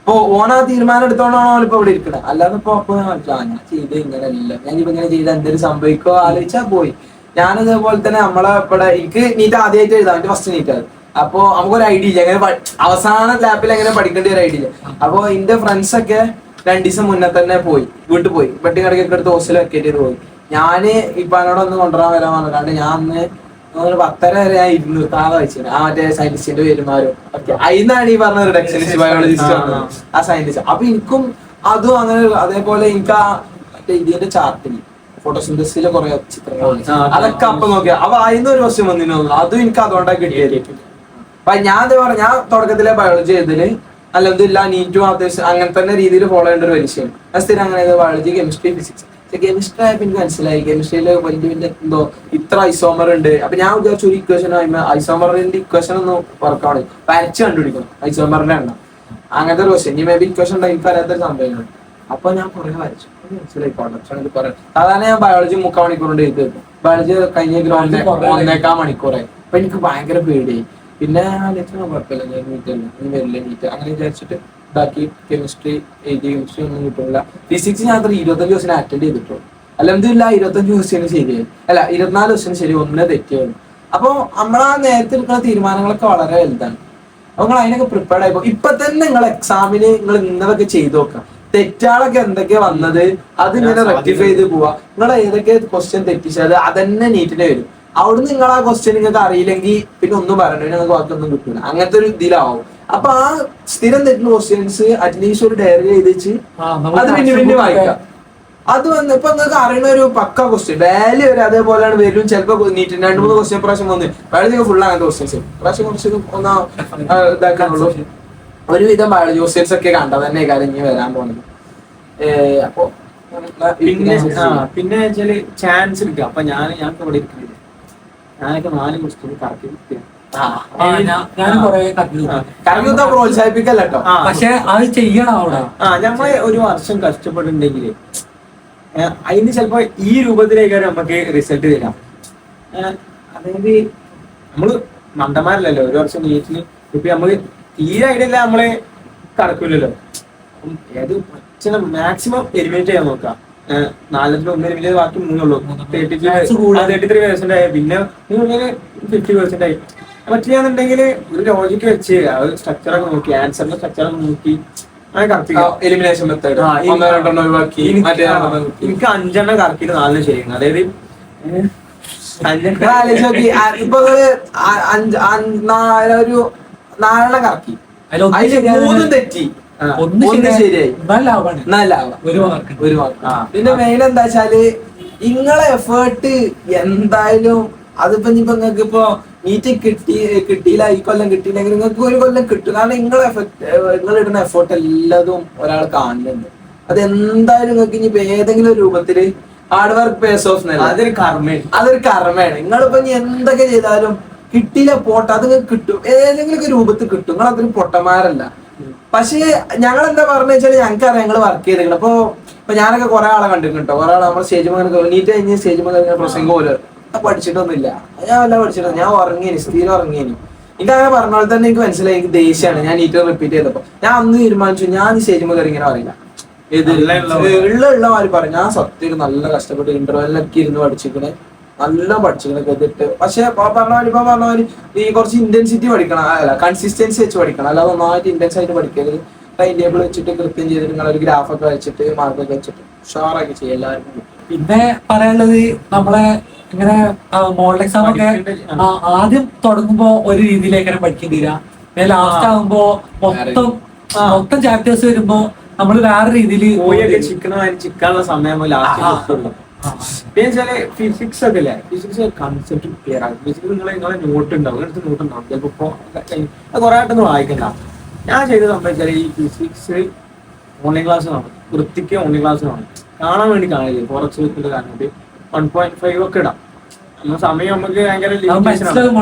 ഇപ്പൊ ഓണാ തീരുമാനം എടുത്തോണ്ടാണോ ഇപ്പൊ ഇവിടെ ഇരിക്കണത്. അല്ലാതെ ഇപ്പൊ ഞാൻ ചെയ്ത് ഇങ്ങനെയല്ല, ഞാനിപ്പോ ഇങ്ങനെ ചെയ്ത എന്തെങ്കിലും സംഭവിക്കോ ആലോചിച്ചാ പോയി. ഞാനിതേപോലെ തന്നെ നമ്മളെ ഇവിടെ എനിക്ക് നീറ്റ് ആദ്യമായിട്ട് എഴുതാം. എന്റെ ഫസ്റ്റ് നീറ്റ് അത്. അപ്പൊ നമുക്കൊരു ഐഡിയ ഇല്ല, എങ്ങനെ അവസാന ലാപ്പിൽ എങ്ങനെ പഠിക്കേണ്ട ഒരു ഐഡിയ ഇല്ല. അപ്പൊ എന്റെ ഫ്രണ്ട്സ് ഒക്കെ 2 ദിവസം മുന്നേ തന്നെ പോയി, വീട്ടിൽ പോയി, വെട്ടിക്കടക്കൊക്കെ എടുത്ത് ഹോസ്റ്റലിൽ വെക്കേറ്റ് ചെയ്ത് പോയി. ഞാന് ഇപ്പൊ എന്നോടൊന്ന് കൊണ്ടുവരാൻ വരാൻ പറഞ്ഞാണ്ട് ഞാൻ അന്ന് 10:30 വരെ ഞാൻ ഇരുന്ന് താഴെ വെച്ചത്. ആ മറ്റേ സയന്റിസ്റ്റിന്റെ പെരുമാറും ഒക്കെ അതിന്നാണ് ഈ പറഞ്ഞ റിഡക്ഷനിസ്റ്റ് ബയോളജിസ്റ്റ് ആ സയന്റിസ്റ്റ്. അപ്പൊ എനിക്കും അതും അങ്ങനെ. അതേപോലെ എനിക്ക് ആ മറ്റേ ഇതിന്റെ ചാർട്ടിൽ ഫോട്ടോസിന്തസിലെ കുറെ ചിത്രങ്ങൾ അതൊക്കെ അപ്പൊ നോക്കിയാ അപ്പൊ അതിന്ന് ഒരു ക്വസ്റ്റ്യൻ വന്നിരുന്നു. അതും എനിക്ക് അതുകൊണ്ടാണ് കിട്ടിയത്. അപ്പൊ ഞാൻ എന്താ പറയാ, ഞാൻ തുടക്കത്തിലെ ബയോളജി ചെയ്തതില് അല്ലെന്നില്ല നീറ്റും അത്യാവശ്യം അങ്ങനെ തന്നെ രീതിയിൽ ഫോളോ ചെയ്യേണ്ട ഒരു വിഷയം. ഞാൻ സ്ഥിരം അങ്ങനെ ബയോളജി, കെമിസ്ട്രി, ഫിസിക്സ്. കെമിസ്ട്രി ആയപ്പോ എനിക്ക് മനസ്സിലായി കെമിസ്ട്രിയില് വലിയ എന്തോ ഇത്ര ഐസോമർ ഉണ്ട്. അപ്പൊ ഞാൻ വിചാരിച്ചു ഒരു ഇക്വേഷൻ ഐസോമറിന്റെ ഇക്വേഷൻ ഒന്ന് വർക്കാണ് വരച്ച് കണ്ടുപിടിക്കണം ഐസോമറിന്റെ എണ്ണം. അങ്ങനത്തെ ഒരു ക്വസ്റ്റ്യൻ. ഇനി മേ ബി ഇക്വേഷൻ ഉണ്ടായി എനിക്ക് അറിയാത്തൊരു സംഭവമാണ്. അപ്പൊ ഞാൻ കുറെ വരച്ചു, മനസ്സിലായി കോൺട്രാക്ട് കുറെ. സാധാരണ ഞാൻ ബയോളജി 3/4 മണിക്കൂർ കൊണ്ട് എഴുതി വെക്കും. ബയോളജി കഴിഞ്ഞ 1.25 മണിക്കൂറായി. അപ്പൊ എനിക്ക് ഭയങ്കര പേടിയായി. പിന്നെ കുഴപ്പമില്ല, ഞാൻ നീറ്റല്ല, ഇനി വരില്ല നീറ്റ് അങ്ങനെ വിചാരിച്ചിട്ട് ബാക്കി കെമിസ്ട്രി കെമിസ്ട്രി ഒന്നും കിട്ടില്ല. ഫിസിക്സ് ഞാൻ അത്ര 25 ദിവസം അറ്റൻഡ് ചെയ്തിട്ടുള്ളൂ. അല്ലെന്നില്ല 25 ദിവസം ശരിയായി, അല്ല 24 ദിവസം ശരി, 1 തെറ്റിയായിരുന്നു. അപ്പൊ നമ്മളാ നേരത്തെ എടുക്കുന്ന തീരുമാനങ്ങളൊക്കെ വളരെ വലുതാണ്. അപ്പൊ നിങ്ങൾ അതിനൊക്കെ പ്രിപ്പയർഡ് ആയിപ്പോ ഇപ്പൊ തന്നെ നിങ്ങൾ എക്സാമിന് നിങ്ങൾ ഇന്നതൊക്കെ ചെയ്ത് നോക്കാം. തെറ്റാളൊക്കെ എന്തൊക്കെയാ വന്നത് അത് ഇങ്ങനെ റെക്ടിഫൈ ചെയ്ത് പോവാ. നിങ്ങൾ ഏതൊക്കെ ക്വസ്റ്റ്യൻ തെറ്റിച്ചാൽ അതന്നെ നീറ്റിന് വരും. അവിടുന്ന് നിങ്ങൾ ആ ക്വസ്റ്റ്യൻ നിങ്ങൾക്ക് അറിയില്ലെങ്കിൽ പിന്നെ ഒന്നും പറയണ്ട, നിങ്ങൾക്ക് ബാക്കിയൊന്നും കിട്ടില്ല. അങ്ങനത്തെ ഒരു ഇതിലാവും. അപ്പൊ ആ സ്ഥിരം തെറ്റുന്ന ക്വസ്റ്റ്യൻസ് അറ്റ്ലീസ്റ്റ് ഒരു ഡയറി എഴുതിച്ച് അത് പിന്നെ വായിക്കാം. അത് വന്ന് ഇപ്പൊ നിങ്ങൾക്ക് അറിയുന്ന ഒരു പക്ക ക്വസ്റ്റ്യൻ വാല്യൂ വരെ അതേപോലെയാണ് വരും. ചിലപ്പോ നീറ്റ് 2-3 ക്വസ്റ്റ്യൻ പ്രാവശ്യം വന്ന് ബയോളജി ഫുൾ അങ്ങനത്തെ ക്വസ്റ്റ്യൻസ് പ്രാവശ്യം കുറച്ച് ഒന്നാ ഇതാക്കാനുള്ളൂ. ഒരുവിധം ബയോളജി ക്വസ്റ്റ്യൻസ് ഒക്കെ കണ്ടാ തന്നെ കാര്യം ഇനി വരാൻ പോകുന്നത്. അപ്പൊ പിന്നെ വെച്ചാല് ചാൻസ് എടുക്കുക. അപ്പൊ ഞാൻ ഇവിടെ ഇരിക്കുന്നില്ല, ഞാനൊക്കെ 4 ക്വസ്റ്റ്യൻ കറക്റ്റ് പ്രോത്സാഹിപ്പിക്കല്ലോ. പക്ഷെ അത് ചെയ്യണം അവിടെ. നമ്മള് ഒരു വർഷം കഷ്ടപ്പെട്ടുണ്ടെങ്കിൽ അതിന് ചിലപ്പോ ഈ രൂപത്തിലേക്കാണ് നമുക്ക് റിസൾട്ട് തരാം. അതായത് നമ്മള് മണ്ടന്മാരല്ലല്ലോ, ഒരു വർഷം നീറ്റിന് ഇപ്പൊ നമ്മള് തീരെ ഐഡിയ ഇല്ല, നമ്മള് കടക്കൂലല്ലോ. അപ്പം ഏത് മാക്സിമം എലിമിനേറ്റ് ചെയ്യാൻ നോക്കാം. 4 ഒന്ന് എലിമിനേറ്റ്, ബാക്കി 3 33% ആയി. പിന്നെ 50% ആയി. പറ്റില്ലാന്നുണ്ടെങ്കിൽ ഒരു ലോജിക്ക് വെച്ച് സ്ട്രക്ചറൊക്കെ നോക്കി, ആൻസറിന്റെ സ്ട്രക്ചറൊക്കെ നോക്കി അങ്ങനെ കറക്റ്റ് എലിമിനേഷൻ മെത്തേഡ് എനിക്ക് 5 കറക്കിയിട്ട് 4 ശരിയാണ്. അതായത് 5 ഇപ്പൊ ഒരു 4 കറക്കി, അതിൽ 3 തെറ്റി, ഒന്ന് ശരിയായി, നല്ല ഒരു മാർക്ക്. പിന്നെ മെയിൻ എന്താ വെച്ചാല് നിങ്ങളെ എഫേർട്ട് എന്തായാലും അതിപ്പോ ഇനിയിപ്പോ നിങ്ങൾക്ക് ഇപ്പൊ നീറ്റ് കിട്ടിയില്ല, ഈ കൊല്ലം കിട്ടിയില്ലെങ്കിൽ നിങ്ങൾക്ക് ഒരു കൊല്ലം കിട്ടും. കാരണം നിങ്ങളെ നിങ്ങൾ ഇടുന്ന എഫേർട്ട് എല്ലാതും ഒരാൾ കാണുന്നുണ്ട്. അത് എന്തായാലും നിങ്ങൾക്ക് ഇനിയിപ്പോ ഏതെങ്കിലും ഒരു രൂപത്തില് ഹാർഡ് വർക്ക് പേസ് ഓഫ് അതൊരു കർമ്മയാണ്. നിങ്ങളിപ്പോ ഇനി എന്തൊക്കെ ചെയ്താലും കിട്ടിയില്ല പോട്ടെ, അത് നിങ്ങൾക്ക് കിട്ടും, ഏതെങ്കിലും രൂപത്തിൽ കിട്ടും. നിങ്ങൾ അതൊരു പൊട്ടന്മാരല്ല. പക്ഷേ ഞങ്ങൾ എന്താ പറഞ്ഞു വെച്ചാൽ ഞങ്ങൾക്കറിയാം ഞങ്ങൾ വർക്ക് ചെയ്തിരിക്കണം. ഇപ്പൊ ഞാനൊക്കെ കുറെ ആളെ കണ്ടിട്ടുണ്ട് കേട്ടോ. കുറെ ആളെ നമ്മൾ സ്റ്റേജ് നീറ്റ് കഴിഞ്ഞ് സ്റ്റേജ് പ്രസംഗം പോലും പഠിച്ചിട്ടൊന്നുമില്ല. ഞാൻ വല്ല പഠിച്ചിട്ടൊന്നും, ഞാൻ ഉറങ്ങിയേനി, സ്ഥിരം ഉറങ്ങിയേനി. എനിക്ക് അങ്ങനെ പറഞ്ഞ പോലെ തന്നെ എനിക്ക് മനസ്സിലായി, എനിക്ക് ദേഷ്യമാണ്. ഞാൻ നീറ്റ് റിപ്പീറ്റ് ചെയ്തപ്പോ ഞാൻ അന്ന് തീരുമാനിച്ചു, ഞാൻ സ്റ്റേജ് കയറി ഇങ്ങനെ പറയില്ല. ഉള്ളമാര് പറയും. ഞാൻ സത്യം നല്ല കഷ്ടപ്പെട്ട് ഇന്റർവെല്ലൊക്കെ ഇരുന്ന് പഠിച്ചിരിക്കണേ, നല്ല പഠിച്ചിരിക്കണ കേട്ടിട്ട്. പക്ഷെ ഇപ്പൊ പറഞ്ഞ ഈ കുറച്ച് ഇന്റൻസിറ്റി പഠിക്കണം, അല്ല കൺസിസ്റ്റൻസി വെച്ച് പഠിക്കണം. അല്ലാതെ നന്നായിട്ട് ഇന്റൻസ് ആയിട്ട് പഠിക്കരുത്. ടൈം ടേബിൾ വെച്ചിട്ട് കൃത്യം ചെയ്തിട്ട് നിങ്ങൾ ഒരു ഗ്രാഫൊക്കെ വെച്ചിട്ട് മാർക്കൊക്കെ വെച്ചിട്ട് ഉഷാറാക്കി ചെയ്യും എല്ലാവർക്കും. പിന്നെ പറയാനുള്ളത് നമ്മളെ ഇങ്ങനെ മോഡൽ എക്സാം ഒക്കെ ആദ്യം തുടങ്ങുമ്പോ ഒരു രീതിയിലേക്കാണ് പഠിക്കേണ്ടിരാ. ലാസ്റ്റ് ആകുമ്പോ മൊത്തം ചാപ്റ്റേഴ്സ് വരുമ്പോ നമ്മൾ വേറെ രീതിയിൽ ചിക്കാനുള്ള സമയം ലാസ്റ്റ്. പിന്നെ ഫിസിക്സ് ഒക്കെ അല്ലേ, ഫിസിക്സ് കൺസെപ്റ്റ് ക്ലിയർ ആകും. ഫിസിക്സ് നിങ്ങളെ നോട്ട് ഉണ്ടാവും, എടുത്ത് നോട്ട് ഉണ്ടാവും. ചിലപ്പോ അത് കുറെ ആയിട്ടൊന്നും വായിക്കണ്ട. ഞാൻ ചെയ്ത് സംഭവിച്ചാൽ ഈ ഫിസിക്സ് ഓൺലൈൻ ക്ലാസ് കാണും, വൃത്തിക്ക് ഓൺലൈൻ ക്ലാസ് കാണും, കാണാൻ വേണ്ടി കാണില്ല. കുറച്ച് കാരണത്ത് 1.5 ഒക്കെ ഇടാം. നമ്മൾ സമയം നമുക്ക് ഭയങ്കര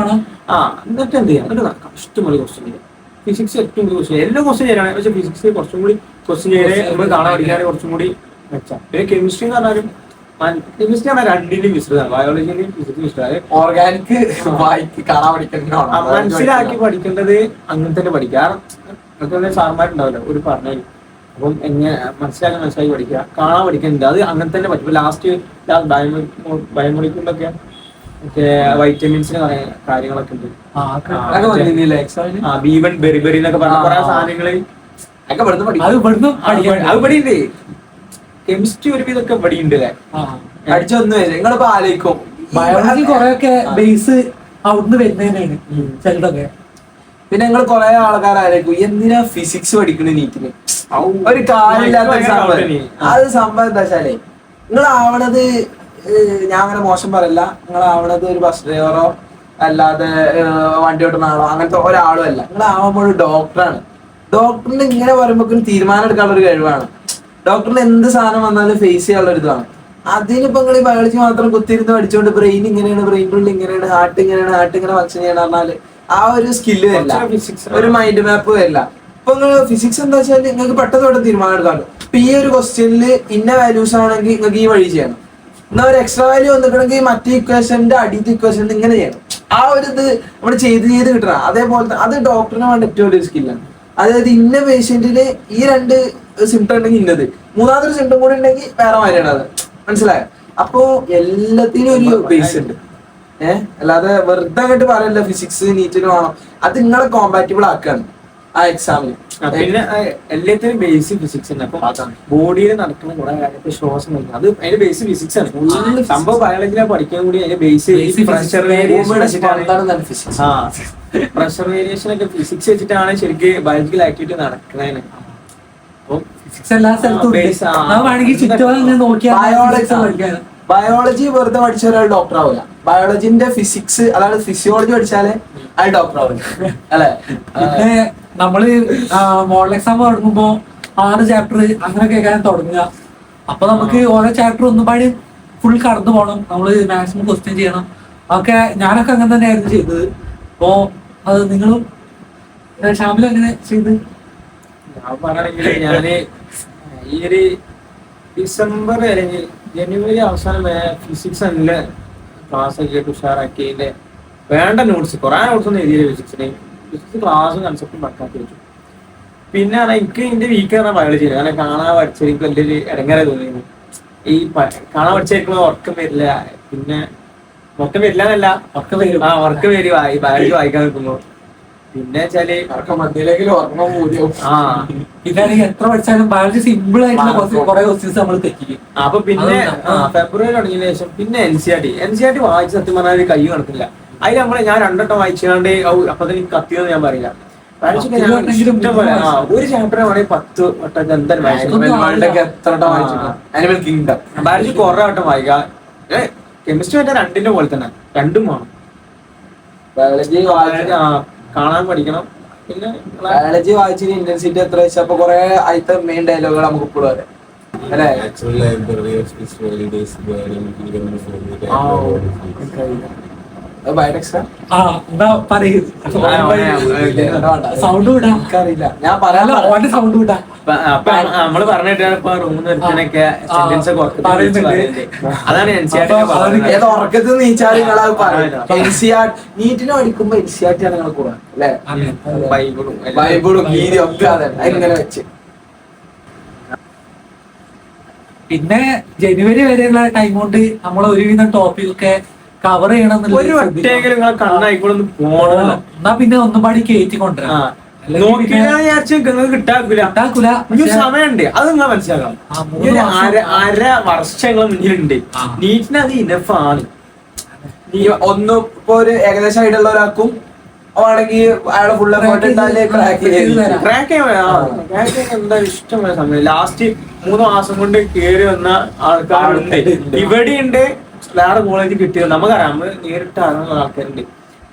എന്നിട്ട് എന്ത് ചെയ്യാം, എന്നിട്ട് ഇഷ്ടംപോലെ ക്വസ്റ്റ്യൻ ചെയ്യാം. ഫിസിക്സ് ഏറ്റവും കൂടുതൽ ക്വസ്റ്റ്യൻ, എല്ലാ ക്വസ്റ്റ്യൻ ചെയ്യാനാണ്. പക്ഷെ ഫിസിക്സ് കുറച്ചും കൂടി ക്വസ്റ്റ്യൻ ചെയ്ത് നമ്മൾ കാണാൻ പഠിക്കാൻ കുറച്ചും കൂടി വെച്ചാൽ. പിന്നെ കെമിസ്ട്രി എന്ന് പറഞ്ഞാലും കെമിസ്ട്രി ആണ് രണ്ടിന്റെയും മിശ്രിതമാണ്, ബയോളജിന്റെയും ഫിസിക്സ് മിശ്രിതമാണ്. ഓർഗാനിക് കാണാൻ പഠിക്കണം, മനസ്സിലാക്കി പഠിക്കേണ്ടത് അങ്ങനെ തന്നെ പഠിക്കാം. കാരണം സാർമാരുണ്ടാവില്ല ഒരു പറഞ്ഞാൽ. അപ്പം എങ്ങനെ മനസ്സിലാക്കി പഠിക്കുക, കാണാൻ പഠിക്കുന്നുണ്ട്, അത് അങ്ങനെ തന്നെ പറ്റും. ലാസ്റ്റ് ബയോമോളിക്കൂളിലൊക്കെ മറ്റേ വൈറ്റമിൻസിന് കാര്യങ്ങളൊക്കെ ഉണ്ട്. B1 ബെറിബെറി എന്നൊക്കെ പറഞ്ഞ കുറെ സാധനങ്ങള് അത് പഠിയുണ്ട്. കെമിസ്ട്രി ഒരു ഇതൊക്കെ പഠിയുണ്ട് അല്ലേ, അടിച്ചൊന്നും നിങ്ങളിപ്പോ ആലോചിക്കും. ബയോളജി കൊറേയൊക്കെ ബേസ് അവിടുന്ന് വരുന്നതന്നെയാണ് ചിലതൊക്കെ. പിന്നെ ഞങ്ങൾ കുറെ ആൾക്കാരായിരിക്കും എന്തിനാ ഫിസിക്സ് പഠിക്കണ നീറ്റിന്, ഒരു കാര്യമില്ലാത്ത അത് സംഭവം എന്താ വെച്ചാലേ നിങ്ങളാവണത്, ഞാൻ അങ്ങനെ മോശം പറയില്ല, നിങ്ങളാവണത് ഒരു ബസ് ഡ്രൈവറോ അല്ലാതെ വണ്ടി ഓട്ടുന്ന ആളോ അങ്ങനത്തെ ഒരാളും അല്ല. നിങ്ങളാവുമ്പോൾ ഡോക്ടറാണ്. ഡോക്ടറിന് ഇങ്ങനെ പറയുമ്പോൾ തീരുമാനം എടുക്കാനുള്ള ഒരു കഴിവാണ്. ഡോക്ടറിന് എന്ത് സാധനം വന്നാലും ഫേസ് ചെയ്യാനുള്ള ഒരു ഇതാണ്. അതിനിപ്പോ നിങ്ങൾ ഈ ബയോളജി മാത്രം കുത്തിയിരുന്ന് പഠിച്ചുകൊണ്ട് ബ്രെയിൻ ഇങ്ങനെയാണ്, ബ്രെയിനിനുള്ളിൽ ഇങ്ങനെയാണ്, ഹാർട്ട് ഇങ്ങനെയാണ്, ഹാർട്ട് ഇങ്ങനെ ഫങ്ഷൻ ചെയ്യണം പറഞ്ഞാല് ആ ഒരു സ്കില്ല് വരില്ല, ഒരു മൈൻഡ് മാപ്പ് വരില്ല. ഇപ്പൊ നിങ്ങൾ ഫിസിക്സ് എന്താ വെച്ചാൽ നിങ്ങൾക്ക് പെട്ടെന്ന് പെട്ടെന്ന് തീരുമാനം എടുക്കാമല്ലോ. ഇപ്പൊ ഈ ഒരു ക്വസ്റ്റ്യനിൽ ഇന്ന വാല്യൂസ് ആണെങ്കിൽ നിങ്ങൾക്ക് ഈ വഴി ചെയ്യണം. എന്നാ ഒരു എക്സ്ട്രാ വാല്യൂ വന്നിട്ടുണ്ടെങ്കിൽ മറ്റേ ഇക്വേഷന്റെ അടിയത്തെ ഇക്വേഷന്റെ ഇങ്ങനെ ചെയ്യണം. ആ ഒരു ഇത് നമ്മൾ ചെയ്ത് കിട്ടണം. അതേപോലെ അത് ഡോക്ടറിന് വേണ്ട ഏറ്റവും വലിയൊരു സ്കില്ലാണ്. അതായത് ഇന്ന പേഷ്യന്റിന് ഈ 2 സിംറ്റം ഉണ്ടെങ്കിൽ ഇന്നത്, 3ാമതൊരു സിംറ്റം കൂടി ഉണ്ടെങ്കിൽ വേറെ മാതിരിയാണ് അത്. മനസ്സിലായോ? അപ്പോ എല്ലാത്തിനും ഒരു ബേസ് ഉണ്ട്. അല്ലാതെ വെറുതെ അങ്ങോട്ട് പറയല്ല ഫിസിക്സ് നീറ്റിന് വേണം. അത് നിങ്ങളെ കോമ്പാറ്റബിൾ ആക്കാണ് ആ എക്സാമിന്. പിന്നെ എല്ലാത്തിനും ബേസ് ഫിസിക്സ് തന്നെ. അപ്പൊ ബോഡിയിൽ നടക്കുന്ന കുറെ കാര്യത്തിൽ ശ്വാസം നൽകുന്നത് അത് അതിന്റെ ബേസ് ഫിസിക്സ് ആണ്. സംഭവം ബയോളജിയിലെ പഠിക്കാൻ കൂടി അതിന്റെ ബേസ് പ്രഷർ വേരിയേഷൻ ഒക്കെ ഫിസിക്സ് വെച്ചിട്ടാണ് ശരിക്കും ബയോളജിക്കൽ ആക്ടിവിറ്റി നടക്കുന്നതിന്. ബയോളജി വെറുതെ പഠിച്ച ഒരാൾ ഡോക്ടർ ആവില്ല. ബയോളജിന്റെ ഫിസിക്സ് അതാണ് ഫിസിയോളജി പഠിച്ചാലേ അത് ഡോക്ടർ ആവില്ല അല്ലെ. പിന്നെ നമ്മള് മോഡൽ എക്സാം തുടങ്ങുമ്പോ 6 ചാപ്റ്റർ അങ്ങനെ കേൾക്കാൻ തുടങ്ങുക. അപ്പൊ നമുക്ക് ഓരോ ചാപ്റ്റർ ഒന്നും പാടി ഫുൾ കടന്നു പോകണം, നമ്മള് മാക്സിമം ക്വസ്റ്റ്യൻ ചെയ്യണം. അതൊക്കെ ഞാനൊക്കെ അങ്ങനെ തന്നെയായിരുന്നു ചെയ്തത്. അപ്പോ അത് നിങ്ങളും ഷാമിൽ അങ്ങനെ ചെയ്ത്? ഞാൻ പറയണെങ്കിൽ ഞാന് ഈ ഒരു ഡിസംബർ അല്ലെങ്കിൽ ജനുവരി അവസാനം ഫിസിക്സ് നല്ല ക്ലാസ് ഒക്കെ ആയിട്ട് ഉഷാറാക്കി അതിന്റെ വേണ്ട നോട്ട്സ് കുറെ നോട്ട്സ് ഒന്നും എഴുതിയില്ല ഫിസിക്സിന്. ഫിസിക്സ് ക്ലാസ്സും കൺസെപ്റ്റും പക്കാക്കി വെച്ചു. പിന്നെ എനിക്ക് ഇതിന്റെ വീക്ക് പറഞ്ഞാൽ ബയോളജി കാരണം കാണാൻ പഠിച്ചത് എനിക്ക് വലിയൊരു ഇടങ്ങാറെ തോന്നിയിരുന്നു. ഈ കാണാൻ പഠിച്ചിരിക്കുമ്പോൾ ഉറക്കം വരില്ല. പിന്നെ ഉറക്കം വരില്ല എന്നല്ല, ഉറക്കം വരും. ഉറക്കം വരും ബയോളജി വായിക്കാൻ നിൽക്കുമ്പോ. പിന്നെ വെച്ചാല് മധ്യയിലെങ്കിലും ഓർമ്മ പോലും. ഇതാണെങ്കിൽ എത്ര പഠിച്ചാലും ബയോളജി സിമ്പിൾ ആയിട്ടുള്ള കുറെ ക്വസ്റ്റ്യൻസ് നമ്മൾ തെറ്റിക്കും. അപ്പൊ പിന്നെ ഫെബ്രുവരി തുടങ്ങിയതിനു ശേഷം പിന്നെ NCERT വായിച്ച് സത്യം പറഞ്ഞാൽ കൈ നടക്കില്ല. അതിൽ ഞാൻ 2 വട്ടം വായിച്ചാണ്ട് അപ്പൊ എനിക്ക് കത്തിയെന്ന് ഞാൻ പറയില്ല. ഇഷ്ടംപോലെ ഒരു ചാപ്റ്റർ വേണമെങ്കിൽ 10 വട്ടം എന്തായാലും ബയോളജി കുറെ വട്ടം വായിക്കാം. കെമിസ്ട്രി മറ്റേ 2ന്റെ പോലെ തന്നെ 2ഉം വേണം. ബയോളജി കാണാൻ പഠിക്കണം. പിന്നെ ബയോളജി വായിച്ചിട്ട് ഇന്റൻസിറ്റി എത്ര വെച്ചാൽ അപ്പൊ കുറെ ആദ്യത്തെ മെയിൻ ഡയലോഗുകൾ നമുക്ക് ഇപ്പോഴും അറിയാം അല്ലേ? സൗണ്ട് വിടാ, ഞാൻ പറയാൻ സൗണ്ട് വിടാ. നമ്മള് പറഞ്ഞിട്ടാണ് ഇപ്പൊ റൂമിൽ നിർത്തിനൊക്കെ സെന്റൻസ് പറയുന്നുണ്ട്. അതാണ് ഏത് ഉറക്കത്തിൽ നീച്ചാൽ നിങ്ങളത് പറയും. നീറ്റിന് പഠിക്കുമ്പോ NCERT ആണ് നിങ്ങൾ കൂടാ അല്ലെ? ബൈബിളും ഗീതയും ഒക്കെ അതെ ഇങ്ങനെ വെച്ച്. പിന്നെ ജനുവരി വരെയുള്ള ടൈം കൊണ്ട് നമ്മൾ ഒരുവിധം ടോപ്പിക് ഒക്കെ കവർ ചെയ്യണം. ഒരു വട്ടെങ്കിലും നിങ്ങളെ കണ്ണായിക്കോളൊന്ന് പോകണം. എന്നാ പിന്നെ ഒന്നും പാടി കയറ്റി കൊണ്ടുവരാം. കിട്ടാക്കൂല. സമയമുണ്ട്, അത് നിങ്ങൾ മനസ്സിലാക്കണം. അര വർഷങ്ങൾ മുന്നിലുണ്ട്. നീറ്റിന് അത് ഇനഫാണ്. ഒന്ന് ഇപ്പൊ ഒരു ഏകദേശം ആയിട്ടുള്ള ഒരാൾക്കും ആണെങ്കിൽ അയാളെ ഫുൾ എഫേർട്ട് ക്രാക്ക് എന്താ ഇഷ്ടമായ സമയം. ലാസ്റ്റ് 3 മാസം കൊണ്ട് കേറി വന്ന ആൾക്കാരുണ്ട്. ഇവിടെയുണ്ട് വേറെ കോളേജ് കിട്ടിയത് നമുക്കറിയാം. നമ്മള് നേരിട്ട് അറിയുന്ന ആൾക്കാരുണ്ട്.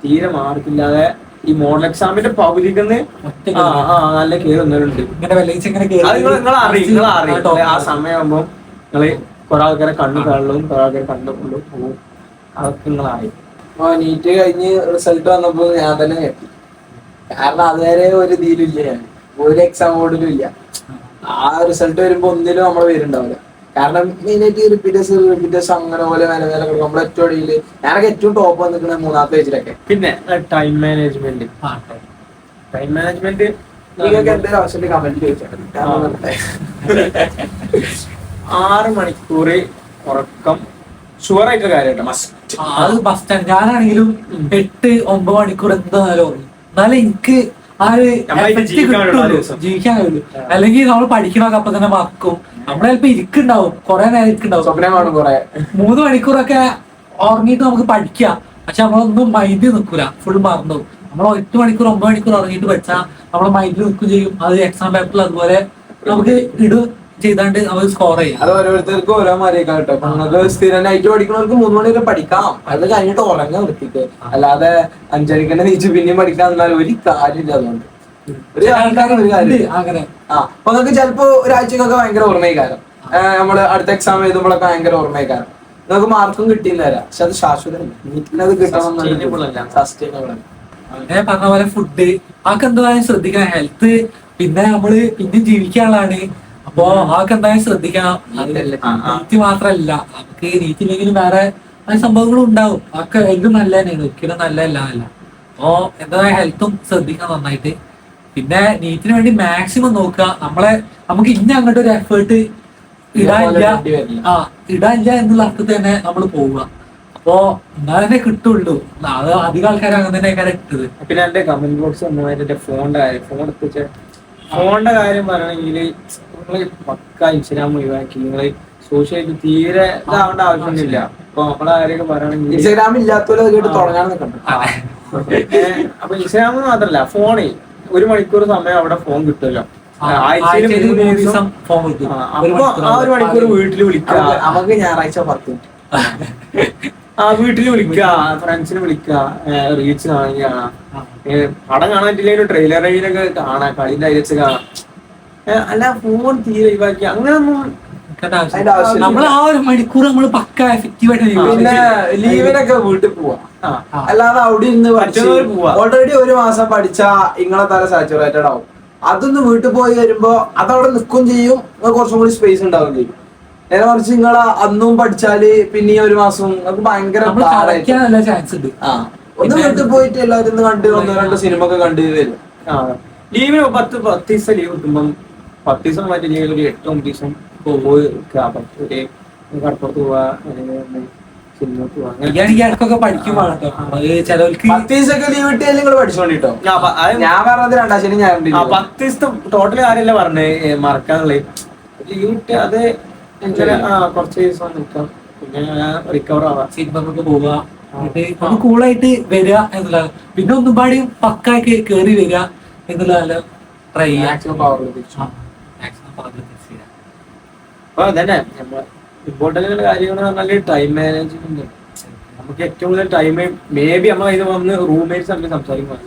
തീരെ മാർക്കില്ലാതെ ഈ മോഡൽ എക്സാമിന്റെ പകുതിക്ക് നല്ല കേറി വന്നവരുണ്ട്. നിങ്ങൾ അറിയും. ആ സമയമാകുമ്പോ നിങ്ങള് കുറെ ആൾക്കാരെ കണ്ണു കാണലും കുറെ ആൾക്കാരെ കണ്ണു കൊണ്ടും പോകും. അതൊക്കെ നിങ്ങൾ അറിയും. നീറ്റ് കഴിഞ്ഞ് റിസൾട്ട് വന്നപ്പോ ഞാൻ തന്നെ ഞെട്ടി. കാരണം അതുവരെ ഒരു ഇതിലും ഞാൻ ഒരു എക്സാം ബോർഡിലും ഇല്ല. ആ റിസൾട്ട് വരുമ്പോ ഒന്നിലും നമ്മള് പേരുണ്ടാവില്ല. കാരണം മെയിനായിട്ട് റിപ്പീറ്റേഴ്സ് അങ്ങനെ പോലെ വില നമ്മൾ ഏറ്റവും അടിയില് ഞാനൊക്കെ ഏറ്റവും ടോപ്പ് വന്നിരിക്കുന്നത് 3ാമത്തെ പേജിലൊക്കെ. പിന്നെ ടൈം മാനേജ്മെന്റ് നിങ്ങൾക്ക് എന്തെങ്കിലും ആവശ്യമില്ല കമന്റ് ചോദിച്ചാൽ 6 മണിക്കൂർ ഉറക്കം ഷുവർ ആയിട്ടുള്ള കാര്യമായിട്ട് മസ്റ്റ്. അത് മസ്റ്റാണ്. ഞാനാണെങ്കിലും 8-9 മണിക്കൂർ എന്തായാലും ഉറങ്ങും. എന്നാലും എനിക്ക് ആ ഒരു ജീവിക്കാൻ കഴിയുള്ളൂ. അല്ലെങ്കിൽ നമ്മൾ പഠിക്കണമൊക്കെ അപ്പൊ തന്നെ മറക്കും. നമ്മളെ ചിലപ്പോ ഇരിക്കുണ്ടാവും, കുറെ നേരം ഇരിക്കുണ്ടാവും. 3 മണിക്കൂറൊക്കെ ഉറങ്ങിയിട്ട് നമുക്ക് പഠിക്കാം. പക്ഷെ നമ്മളൊന്നും മൈൻഡ് നിൽക്കൂല, ഫുൾ മറന്നു. നമ്മൾ 8 മണിക്കൂർ 9 മണിക്കൂർ ഉറങ്ങിയിട്ട് പഠിച്ചാൽ നമ്മളെ മൈൻഡിൽ നിൽക്കുകയും ചെയ്യും. അത് എക്സാം പേപ്പറിൽ അതുപോലെ നമുക്ക് ചെയ്താണ്ട് നമുക്ക് സ്കോർ ചെയ്യാം. അത് ഓരോരുത്തർക്കും ഓരോ മാറിയേക്കാം കേട്ടോ. നിങ്ങൾക്ക് സ്ഥിരം നൈറ്റ് പഠിക്കുന്നവർക്ക് 3 മണി വരെ പഠിക്കാം. അത് കഴിഞ്ഞിട്ട് ഉറങ്ങാൻ നിർത്തിക്ക്. അല്ലാതെ 5 മണിക്ക് നീച്ച് പിന്നെയും പഠിക്കാൻ നിന്നാൽ ഒരു കാര്യമില്ല. അതുകൊണ്ട് ഒരു ആൾക്കാരും ഒരു കാര്യം അപ്പൊ നിങ്ങൾക്ക് ചിലപ്പോ ഒരാഴ്ചക്കൊക്കെ ഭയങ്കര ഓർമ്മയിക്കാരം. നമ്മള് അടുത്ത എക്സാം എഴുതുമ്പോഴൊക്കെ ഭയങ്കര ഓർമ്മയിക്കാരം. നിങ്ങൾക്ക് മാർക്കും കിട്ടിയെന്ന് തരാം. പക്ഷെ അത് ശാശ്വതമല്ല. നീറ്റിനത് കിട്ടണം, സസ്റ്റൈനബിൾ ആണ്. അങ്ങനെ പറഞ്ഞ പോലെ ഫുഡ് അതൊക്കെ എന്തായാലും ശ്രദ്ധിക്കണം. ഹെൽത്ത് പിന്നെ നമ്മള് പിന്നെയും ജീവിക്കാനുള്ളതാണ്. അപ്പൊ അതൊക്കെ എന്തായാലും ശ്രദ്ധിക്കണം. നീറ്റ് മാത്രല്ല, നമുക്ക് നീറ്റില്ലെങ്കിലും വേറെ സംഭവങ്ങളും ഉണ്ടാവും. അതൊക്കെ എന്തും നല്ല തന്നെയാണ്, ഒരിക്കലും നല്ലതല്ല. അപ്പൊ എന്തായാലും ഹെൽത്തും ശ്രദ്ധിക്കണം നന്നായിട്ട്. പിന്നെ നീറ്റിന് വേണ്ടി മാക്സിമം നോക്കുക. നമുക്ക് ഇനി അങ്ങോട്ട് ഒരു എഫേർട്ട് ഇടാനില്ല എന്നുള്ള അർത്ഥത്തിൽ തന്നെ നമ്മൾ പോവുക. അപ്പോ എന്നാലേ കിട്ടുള്ളൂ. അത് അധികം ആൾക്കാർ അങ്ങനെ തന്നെയൊക്കെ ഇട്ടത്. പിന്നെ എന്റെ കമന്റ് ബോക്സ് വന്നതിന്റെ ഫോണിന്റെ കാര്യം പറയണെങ്കിൽ നിങ്ങള് പക്ക ഇൻസ്റ്റാഗ്രാം ഒഴിവാക്കി നിങ്ങള് സോഷ്യൽ തീരെ ഇതാവേണ്ട ആവശ്യമൊന്നുമില്ല. ഇപ്പൊ നമ്മളെ കാര്യമൊക്കെ പറയണെങ്കിൽ ഇൻസ്റ്റാഗ്രാം ഇല്ലാത്തവരെ തുടങ്ങാൻ നിൽക്കണ്ട. അപ്പൊ ഇൻസ്റ്റാഗ്രാം മാത്രല്ല, ഫോണിൽ 1 മണിക്കൂർ സമയം അവിടെ ഫോൺ കിട്ടുമല്ലോ. ആഴ്ചയിൽ 3 ദിവസം ഫോൺ കിട്ടും. അപ്പൊ ആ 1 മണിക്കൂർ വീട്ടിൽ വിളിക്കുക. നമുക്ക് ഞായറാഴ്ച 10 മിനിറ്റ് വീട്ടിൽ വിളിക്കുക, ഫ്രണ്ട്സിനെ വിളിക്കുക, റീൽസ് കാണുക, പടം കാണാൻ പറ്റില്ലെങ്കിൽ ട്രെയിലർ റൈലൊക്കെ കാണാം, കളിന്റെ ഹൈലൈറ്റ്സ് കാണാം. അല്ല ഫോൺ തീരെ ഒഴിവാക്കി അങ്ങനെയൊന്നും നമ്മൾ ആ 1 മണിക്കൂർ നമ്മൾ പക്ക എഫക്റ്റീവായിട്ട് പിന്നെ ലീവിനൊക്കെ വീട്ടിൽ പോവാ. അല്ലാതെ അവിടെ ഇരുന്ന് ഓൾറെഡി 1 മാസം പഠിച്ചാ ഇങ്ങളെ തല സാച്ചുറേറ്റഡ് ആവും. അതൊന്ന് വീട്ടിൽ പോയി വരുമ്പോ അതവിടെ നിൽക്കും ചെയ്യും. കുറച്ചും കൂടി സ്പേസ് ഉണ്ടാവും ചെയ്യും. നേരെ മറിച്ച് നിങ്ങൾ അന്നും പഠിച്ചാല് പിന്നെ ഈ ഒരു മാസം നിങ്ങൾക്ക് ഭയങ്കര നമ്മൾ ഭാരമായിരിക്കും. കളിക്കാൻ നല്ല ചാൻസ് ഉണ്ട്. ആ ഒന്ന് വീട്ടിൽ പോയിട്ട് എല്ലാവരും ഒന്ന് കണ്ട് 1-2 സിനിമ ഒക്കെ കണ്ട് വരും. ലീവിന് 10 ദിവസം ലീവ് കിട്ടുമ്പം 10 ദിവസം മറ്റേ ലീവിൽ ഒരു 8-9 ദിവസം പോയി കടപ്പുറത്ത് പോവാ, സിനിമക്ക് പോവാ. എനിക്കാണെങ്കിൽ ഇടക്കൊക്കെ പഠിക്കുമ്പോൾ കേട്ടോ അത് ചിലവർക്ക് 10 ദിവസമൊക്കെ ലീവ് കിട്ടിയാൽ നിങ്ങൾ പഠിച്ചോണ്ടിട്ടോ. ഞാൻ പറഞ്ഞത് 2 ശനി ഞാൻ 10 ദിവസത്തെ ടോട്ടൽ കാര്യമല്ല പറഞ്ഞേ, മറക്കാനുള്ളത് ലീവ് കിട്ടിയ അത് കുറച്ച് ദിവസം നിൽക്കാം, പിന്നെ റിക്കവർ ആവാം, സിനിമക്ക് പോവുക, ഒന്ന് കൂളായിട്ട് വരിക എന്നുള്ളതാണ്. പിന്നെ ഒന്നും പാടി പക്കാക്കി കേറി വരിക എന്നുള്ളതല്ല ട്രൈ ചെയ്യാം. മാക്സിമം പവർ അപ്പൊ അതന്നെ നമ്മള് ഇമ്പോർട്ടന്റ് കാര്യങ്ങൾ പറഞ്ഞാല് ടൈം മാനേജ്മെന്റ്. നമുക്ക് ഏറ്റവും കൂടുതൽ ടൈം മേ ബി നമ്മൾ അതിന് വന്ന് റൂംമേറ്റ്സ് തമ്മിൽ സംസാരിക്കും,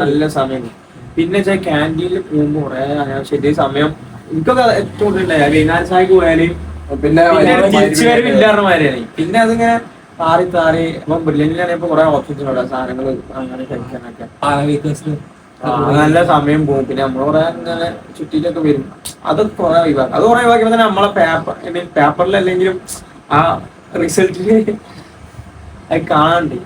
നല്ല സമയം. പിന്നെ വെച്ചാൽ ക്യാൻറ്റീനിൽ പോകുമ്പോൾ കുറെ അനാവശ്യ സമയം എനിക്കൊക്കെ ഏറ്റവും കൂടുതൽ വൈകുന്നേരം പോയാല് പിന്നെ തിരിച്ചു വരവില്ലാറുമാരാണ്. പിന്നെ അതിങ്ങനെ താറി ഇപ്പം ബ്രില്യന്റിലാണെങ്കിൽ കുറെ ഓപ്ഷൻസ് ഉണ്ട്, സാധനങ്ങൾ അങ്ങനെ കഴിക്കാനൊക്കെ നല്ല സമയം പോകും. പിന്നെ നമ്മൾ കുറെ ഇങ്ങനെ ചുറ്റിയിട്ടൊക്കെ വരും, അത് കുറെ ഒഴിവാക്കും. അത് കുറെ ഒഴിവാക്കിയപ്പോ തന്നെ നമ്മളെ പേപ്പറിലല്ലെങ്കിലും ആ റിസൾട്ടില് അത് കാണാണ്ട്.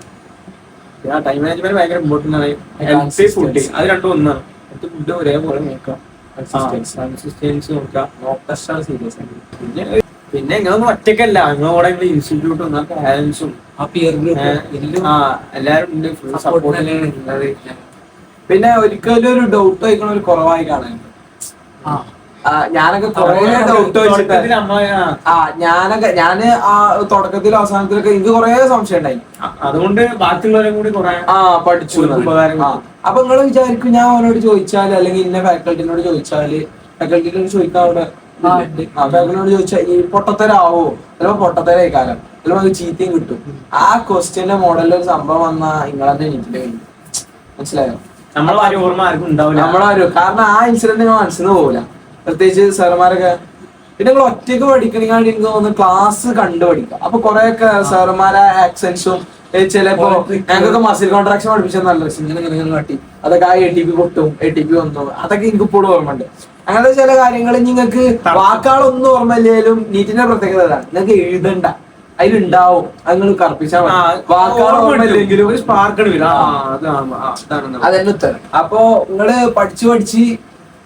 ആ ടൈം മാനേജ്മെന്റ് ഭയങ്കര ഇമ്പോർട്ടന്റ് ആണ്. ഹെൽത്ത് ഫുഡ് അത് രണ്ടും ഒന്നാണ്. ഹെൽത്ത് ഫുഡ് ഒരേപോലെ നോക്കാം, കൺസിസ്റ്റൻസി നോക്കാം, പിന്നെ ഇങ്ങളൊന്നും ഒറ്റക്കല്ല, നിങ്ങളോടെ ഇൻസ്റ്റിറ്റ്യൂട്ടും പാരന്റ്സും ആ പിയർ ഗ്രൂപ്പ് എല്ലാരും ഉണ്ട്, ഫുൾ സപ്പോർട്ട് ഉള്ളത്. പിന്നെ ഒരിക്കലും ഒരു ഡൗട്ട് വയ്ക്കണ ഒരു കുറവായി കാണാൻ. ഞാനൊക്കെ കുറെ ഡൗട്ട് വെച്ചിട്ട് ഞാന് ആ തുടക്കത്തിലും അവസാനത്തിലൊക്കെ എനിക്ക് കുറെ സംശയം ഉണ്ടായി. അതുകൊണ്ട് ബാക്കിയുള്ളവരും കൂടി കുറെ പഠിച്ചു ഉപകാരം. അപ്പൊ നിങ്ങൾ വിചാരിക്കും ഞാൻ അവനോട് ചോദിച്ചാല് അല്ലെങ്കിൽ ഇന്ന ഫാക്കൽറ്റിനോട് ചോദിച്ചാല് ഫാക്കൽറ്റിനോട് ചോദിക്കാൻ അവിടെ ഫാക്കൽറ്റിനോട് ചോദിച്ചാൽ ഈ പൊട്ടത്തരാവോ, ചിലപ്പോ പൊട്ടത്തരായി കാലം, ചിലപ്പോ അത് ചീത്തയും കിട്ടും. ആ ക്വസ്റ്റ്യന്റെ മോഡലിൽ ഒരു സംഭവം വന്നാ നിങ്ങളെന്നെ എനിക്ക് മനസ്സിലായോ? നമ്മളാരും കാരണം ആ ഇൻസിഡന്റ് നിങ്ങൾ മനസ്സിൽ നിന്ന് പോകില്ല, പ്രത്യേകിച്ച് സാറുമാരൊക്കെ. പിന്നെ നിങ്ങൾ ഒറ്റയ്ക്ക് പഠിക്കണമെങ്കിൽ എനിക്ക് തോന്നുന്നു ക്ലാസ് കണ്ടു പഠിക്കാം. അപ്പൊ കുറെയൊക്കെ സാറുമാരെ ആക്സെന്റ്സും ചിലപ്പോ ഞങ്ങൾക്കൊക്കെ മസിൽ കോൺട്രാക്ഷൻ പഠിപ്പിച്ചാൽ നല്ല ഇങ്ങനെ കാട്ടി അതൊക്കെ ആ ATP പൊട്ടും, ATP വന്നു, അതൊക്കെ എനിക്ക് ഇപ്പോഴും ഓർമ്മയുണ്ട്. അങ്ങനത്തെ ചില കാര്യങ്ങൾ നിങ്ങൾക്ക് വാക്കുകളൊന്നും ഓർമ്മയില്ലേലും നീറ്റിന്റെ പ്രത്യേകത അതാണ്, നിങ്ങൾക്ക് എഴുതണ്ട, അതിലുണ്ടാവും, അത് നിങ്ങൾ കറുപ്പിച്ചാൽ വാക്കുകൾ ഓർമ്മയില്ലെങ്കിലും അതെന്നെ ഉത്തരം. അപ്പൊ നിങ്ങള് പഠിച്ച്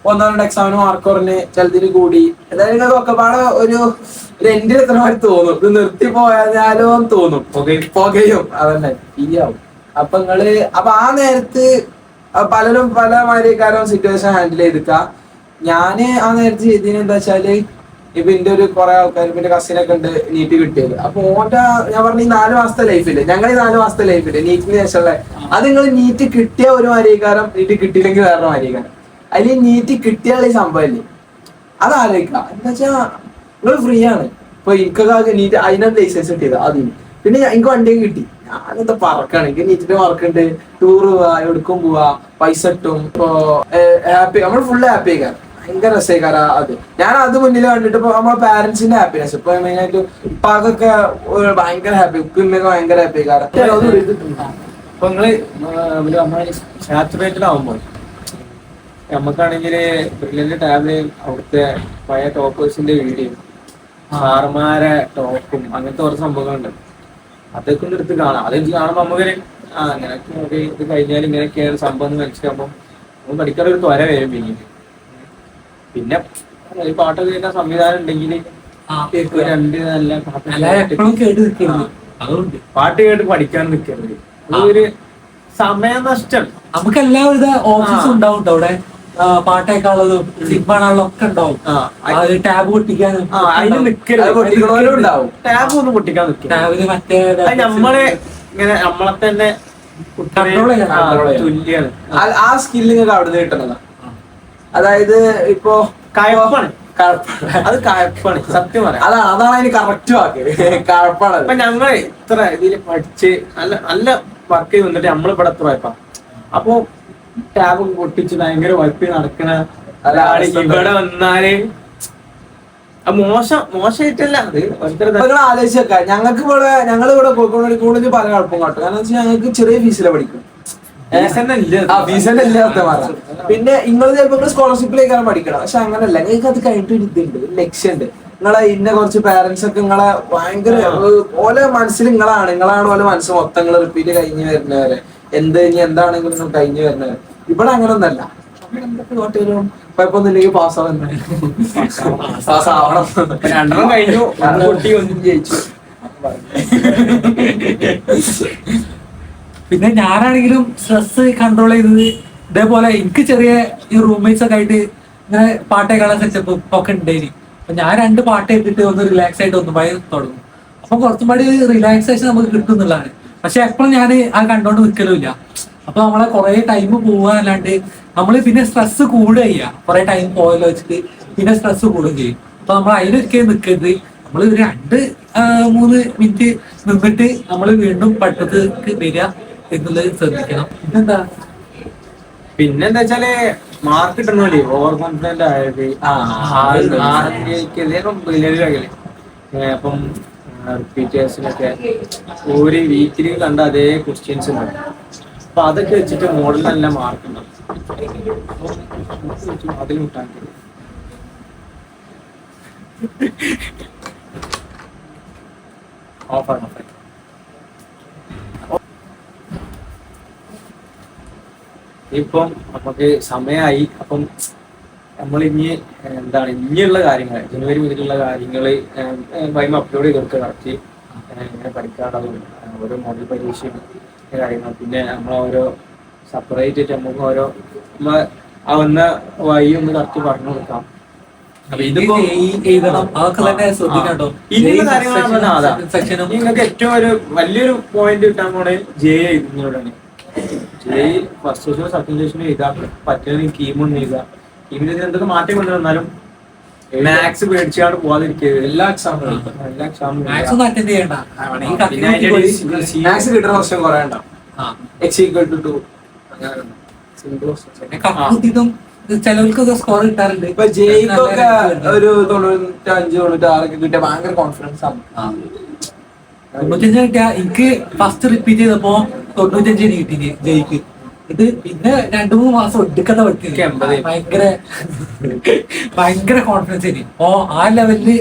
1-2 എക്സാമിന് മാർക്ക് കുറഞ്ഞ് ചിലതിന് കൂടി, എന്തായാലും നിങ്ങൾക്ക് ഒക്കെപ്പാടെ ഒരു എൻഡിൽ എത്ര മാതിരി തോന്നും, ഇത് നിർത്തി പോയാലോ തോന്നും, പുകയും അതന്നെ ഇരിയാവും. അപ്പൊ ആ നേരത്ത് പലരും പല മാതിരിക്കാരും സിറ്റുവേഷൻ ഹാൻഡിൽ ചെയ്തിക്ക. ഞാന് ആ നേരത്ത് ചെയ്തതിന് എന്താ വെച്ചാല് ഇപ്പൊ എന്റെ ഒരു കുറെ ആൾക്കാർ പിന്നെ കസിനൊക്കെ ഉണ്ട് നീറ്റ് കിട്ടിയത്. അപ്പൊ ഓന്റെ ഞാൻ പറഞ്ഞ ഈ 4 മാസത്തെ ലൈഫില് ഞങ്ങൾ ഈ 4 മാസത്തെ ലൈഫില് നീറ്റിന് ശേഷമുള്ള അത് നിങ്ങൾ നീറ്റ് കിട്ടിയ ഒരു മാതിരിക്കാരം, നീറ്റ് കിട്ടിയില്ലെങ്കിൽ വേറെ മാതിരിക്കാരം. അതിൽ നീറ്റ് കിട്ടിയാൽ ഈ സംഭവമില്ലേ അത് ആലോചിക്കാം. എന്താ വെച്ചാ നിങ്ങൾ ഫ്രീ ആണ്. ഇപ്പൊ എനിക്കൊക്കെ നീറ്റ് അതിനാണ് ലൈസൻസ് കിട്ടിയത് അതിന്. പിന്നെ എനിക്ക് വണ്ടിയൊക്കെ കിട്ടി, ഞാനെന്താ പറക്കാണ്, എനിക്ക് നീറ്റിന്റെ വർക്കുണ്ട്, ടൂർ പോവാ, എവിടേക്കും പോവാ, പൈസ കിട്ടും, ഇപ്പൊ ഹാപ്പി, നമ്മൾ ഫുള്ള് ഹാപ്പി ആയിക്കാരം, ഭയങ്കര രസമായിക്കാര. അത് ഞാൻ അത് മുന്നിൽ കണ്ടിട്ട് ഇപ്പൊ നമ്മളെ പാരന്റ്സിന്റെ ഹാപ്പിനെസ് ഇപ്പൊ മെയിനായിട്ട് ഉപ്പാക്കൊക്കെ ഭയങ്കര ഹാപ്പി, ഉപ്പിമ്മയൊക്കെ ഭയങ്കര ഹാപ്പി ആയിക്കാരം. ഇപ്പൊ നിങ്ങള് സാച്ചുറേറ്റഡ് ആവുമ്പോൾ നമുക്കാണെങ്കിൽ ബ്രില്യന്റ് ടാബില് അവിടുത്തെ പഴയ ടോപ്പേഴ്സിന്റെ വീഡിയോ, സാറുമാരെ ടോപ്പും അങ്ങനത്തെ കുറച്ച് സംഭവങ്ങളുണ്ട്, അതൊക്കെ ഒന്ന് എടുത്ത് കാണാം. അതെനിക്ക് കാണുമ്പോൾ നമുക്ക് അങ്ങനെയൊക്കെ ഇത് കഴിഞ്ഞാൽ ഇങ്ങനെയൊക്കെയാണ് സംഭവം എന്ന് മനസ്സിലാകുമ്പോൾ നമുക്ക് പഠിക്കാൻ ഒരു ത്വര വരും. പിന്നെ ഒരു പാട്ടൊക്കെ കേൾക്കാൻ സംവിധാനം ഉണ്ടെങ്കിൽ രണ്ട് നല്ല പാട്ട് കേട്ട് പഠിക്കാൻ നിൽക്കരുത്, ഒരു സമയം നഷ്ടം. നമുക്ക് എല്ലാവിധ ഓപ്ഷൻസ് ഉണ്ടാവും അവിടെ, പാട്ടേക്കാളുള്ളതും സിനിമ കാണാനുള്ളതും ഒക്കെ ഉണ്ടാവും. ടാബ് പൊട്ടിക്കാനും ടാബ് ഒന്നും പൊട്ടിക്കാൻ നിൽക്കും. ടാബില് മറ്റേ നമ്മളെ ഇങ്ങനെ നമ്മളെ തന്നെ തുല്യാണ്. ആ സ്കില്ല് നിങ്ങൾക്ക് അവിടെ നിന്ന് കിട്ടുന്നതാ. അതായത് ഇപ്പൊ കഴപ്പാണ്, അത് കഴപ്പാണ് സത്യം പറയാം. അതാണ് അതിന് കറക്റ്റ് വാക്ക്, കഴപ്പാണ്. അപ്പൊ ഞങ്ങള് ഇത്ര ഇതില് പഠിച്ച് നല്ല വർക്ക് ചെയ്ത് വന്നിട്ട് നമ്മളിവിടെ എത്ര വായ്പ, അപ്പൊ ടാബ് പൊട്ടിച്ച് ഭയങ്കര വൈപ്പ് നടക്കണ ഇവിടെ വന്നാല് മോശമായിട്ടല്ല, അത് ആലോചിച്ചേക്ക. ഞങ്ങളിവിടെ കോഴിക്കോട് പല കുഴപ്പം കാട്ടും. കാരണം വെച്ചാൽ ഞങ്ങൾക്ക് ചെറിയ ഫീസിലെ പഠിക്കും, പിന്നെ നിങ്ങൾ ചിലപ്പോൾ സ്കോളർഷിപ്പിലേക്കാണ് പഠിക്കണം. പക്ഷെ അങ്ങനല്ല, നിങ്ങൾക്ക് അത് കഴിഞ്ഞിട്ട് ഒരു ഇതുണ്ട്, ഒരു ലക്ഷ്യമുണ്ട്. നിങ്ങളെ ഇന്ന കുറച്ച് പാരന്റ്സ് ഒക്കെ നിങ്ങളെ ഭയങ്കര ഓലെ മനസ്സിൽ നിങ്ങളാണ് ഓലെ മനസ്സ് മൊത്തം നിങ്ങൾ റിപ്പീറ്റ് കഴിഞ്ഞ് വരുന്നവരെ ഇനി എന്താണെങ്കിലും കഴിഞ്ഞ് വരുന്നവരെ. ഇവിടെ അങ്ങനെ ഒന്നല്ല. എന്തൊക്കെ തോട്ടിലും കുഴപ്പമൊന്നുമില്ലെങ്കിൽ പാസ്സാവണം. 2 കഴിഞ്ഞു, 1 കുട്ടി 1 ജയിച്ചു. പിന്നെ ഞാനാണെങ്കിലും സ്ട്രെസ് കൺട്രോൾ ചെയ്തത് ഇതേപോലെ എനിക്ക് ചെറിയ ഈ റൂംമേറ്റ്സ് ഒക്കെ ആയിട്ട് ഇങ്ങനെ പാട്ടേക്കാളും സെറ്റപ്പ് ഒക്കെ ഉണ്ടായി. അപ്പൊ ഞാൻ 2 പാട്ട് ഇട്ടിട്ട് ഒന്ന് റിലാക്സ് ആയിട്ട് ഒന്നുമായി തുടങ്ങും. അപ്പൊ കുറച്ചും കൂടി റിലാക്സേഷൻ നമുക്ക് കിട്ടുന്നുള്ളതാണ്. പക്ഷെ എപ്പോഴും ഞാൻ ആ കണ്ടോണ്ട് നിൽക്കലുമില്ല. അപ്പൊ നമ്മളെ കുറെ ടൈം പോവാന്നല്ലാണ്ട് നമ്മള് പിന്നെ സ്ട്രെസ് കൂടുക ചെയ്യുക. കുറെ ടൈം പോയല്ലോ വെച്ചിട്ട് പിന്നെ സ്ട്രെസ് കൂടുകയും ചെയ്യും. അപ്പൊ നമ്മൾ അതിലൊരിക്കലും നിൽക്കരുത്. നമ്മൾ 2-3 മിനിറ്റ് നിന്നിട്ട് നമ്മൾ വീണ്ടും പഠിത്തത്തിലേക്ക് വരിക എന്നുള്ളത് ശ്രദ്ധിക്കണം. പിന്നെന്താ വെച്ചാല് മാർക്ക് കിട്ടണല്ലേ, ഓവർ കോൺഫിഡന്റ് ആയത്. അപ്പം റിപ്പീറ്റേഴ്സിനൊക്കെ ഒരു വീക്കിൽ കണ്ട അതേ ക്വസ്റ്റ്യൻസ് ഉണ്ട്. അപ്പൊ അതൊക്കെ വെച്ചിട്ട് മോഡൽ നല്ല മാർക്ക് ഉണ്ടാവും. അതിൽ മുട്ടാൻ ഓഫാണ്. ഇപ്പം നമുക്ക് സമയമായി. അപ്പം നമ്മൾ ഇനിയുള്ള കാര്യങ്ങൾ ജനുവരി മുതലുള്ള കാര്യങ്ങള് വൈമ അപ്ലോഡ് ചെയ്ത് കൊടുക്കുക. കറക്റ്റ് ഇങ്ങനെ പഠിക്കാനുള്ളതും ഓരോ മോഡൽ പരീക്ഷയും കാര്യങ്ങൾ, പിന്നെ നമ്മളോരോ സെപ്പറേറ്റ് ആയിട്ട് നമുക്ക് ഓരോ വന്ന വഴി ഒന്ന് കറക്റ്റ് പറഞ്ഞു കൊടുക്കാം. നിങ്ങൾക്ക് ഏറ്റവും ഒരു വലിയൊരു പോയിന്റ് കിട്ടാൻ പോണേ എഴുതുന്നതിനോടാണ്. ഫസ്റ്റ് സെഷനോ സെക്കൻഡ് സെഷനോ എഴുതാൻ പറ്റുന്ന കീമൊന്നും എഴുതാം. കീമിൽ എന്തൊക്കെ മാറ്റം കൊണ്ടുവന്നാലും മാത്സ് പേടിച്ചാണ് പോവാതിരിക്കരുത്. എല്ലാ എക്സാമിനും കിട്ടുന്ന ക്വസ്റ്റ്യൻ കുറെ ഉണ്ടാവും. ചിലർക്ക് സ്കോർ കിട്ടാറുണ്ട്. ഇപ്പൊ ജെയ്ക്കൊക്കെ ഒരു 95-96 കിട്ടിയ ഭയങ്കര കോൺഫിഡൻസ് ആണ്. 95 കിട്ടിയ എനിക്ക് ഫസ്റ്റ് റിപ്പീറ്റ് ചെയ്തപ്പോ 95 കിട്ടി ജയിക്ക്. ഇത് പിന്നെ 2-3 മാസം ഒടുക്കത്തെ പഠിക്കും. ഭയങ്കര കോൺഫിഡൻസ് ഇനി. അപ്പോ ആ ലെവലില്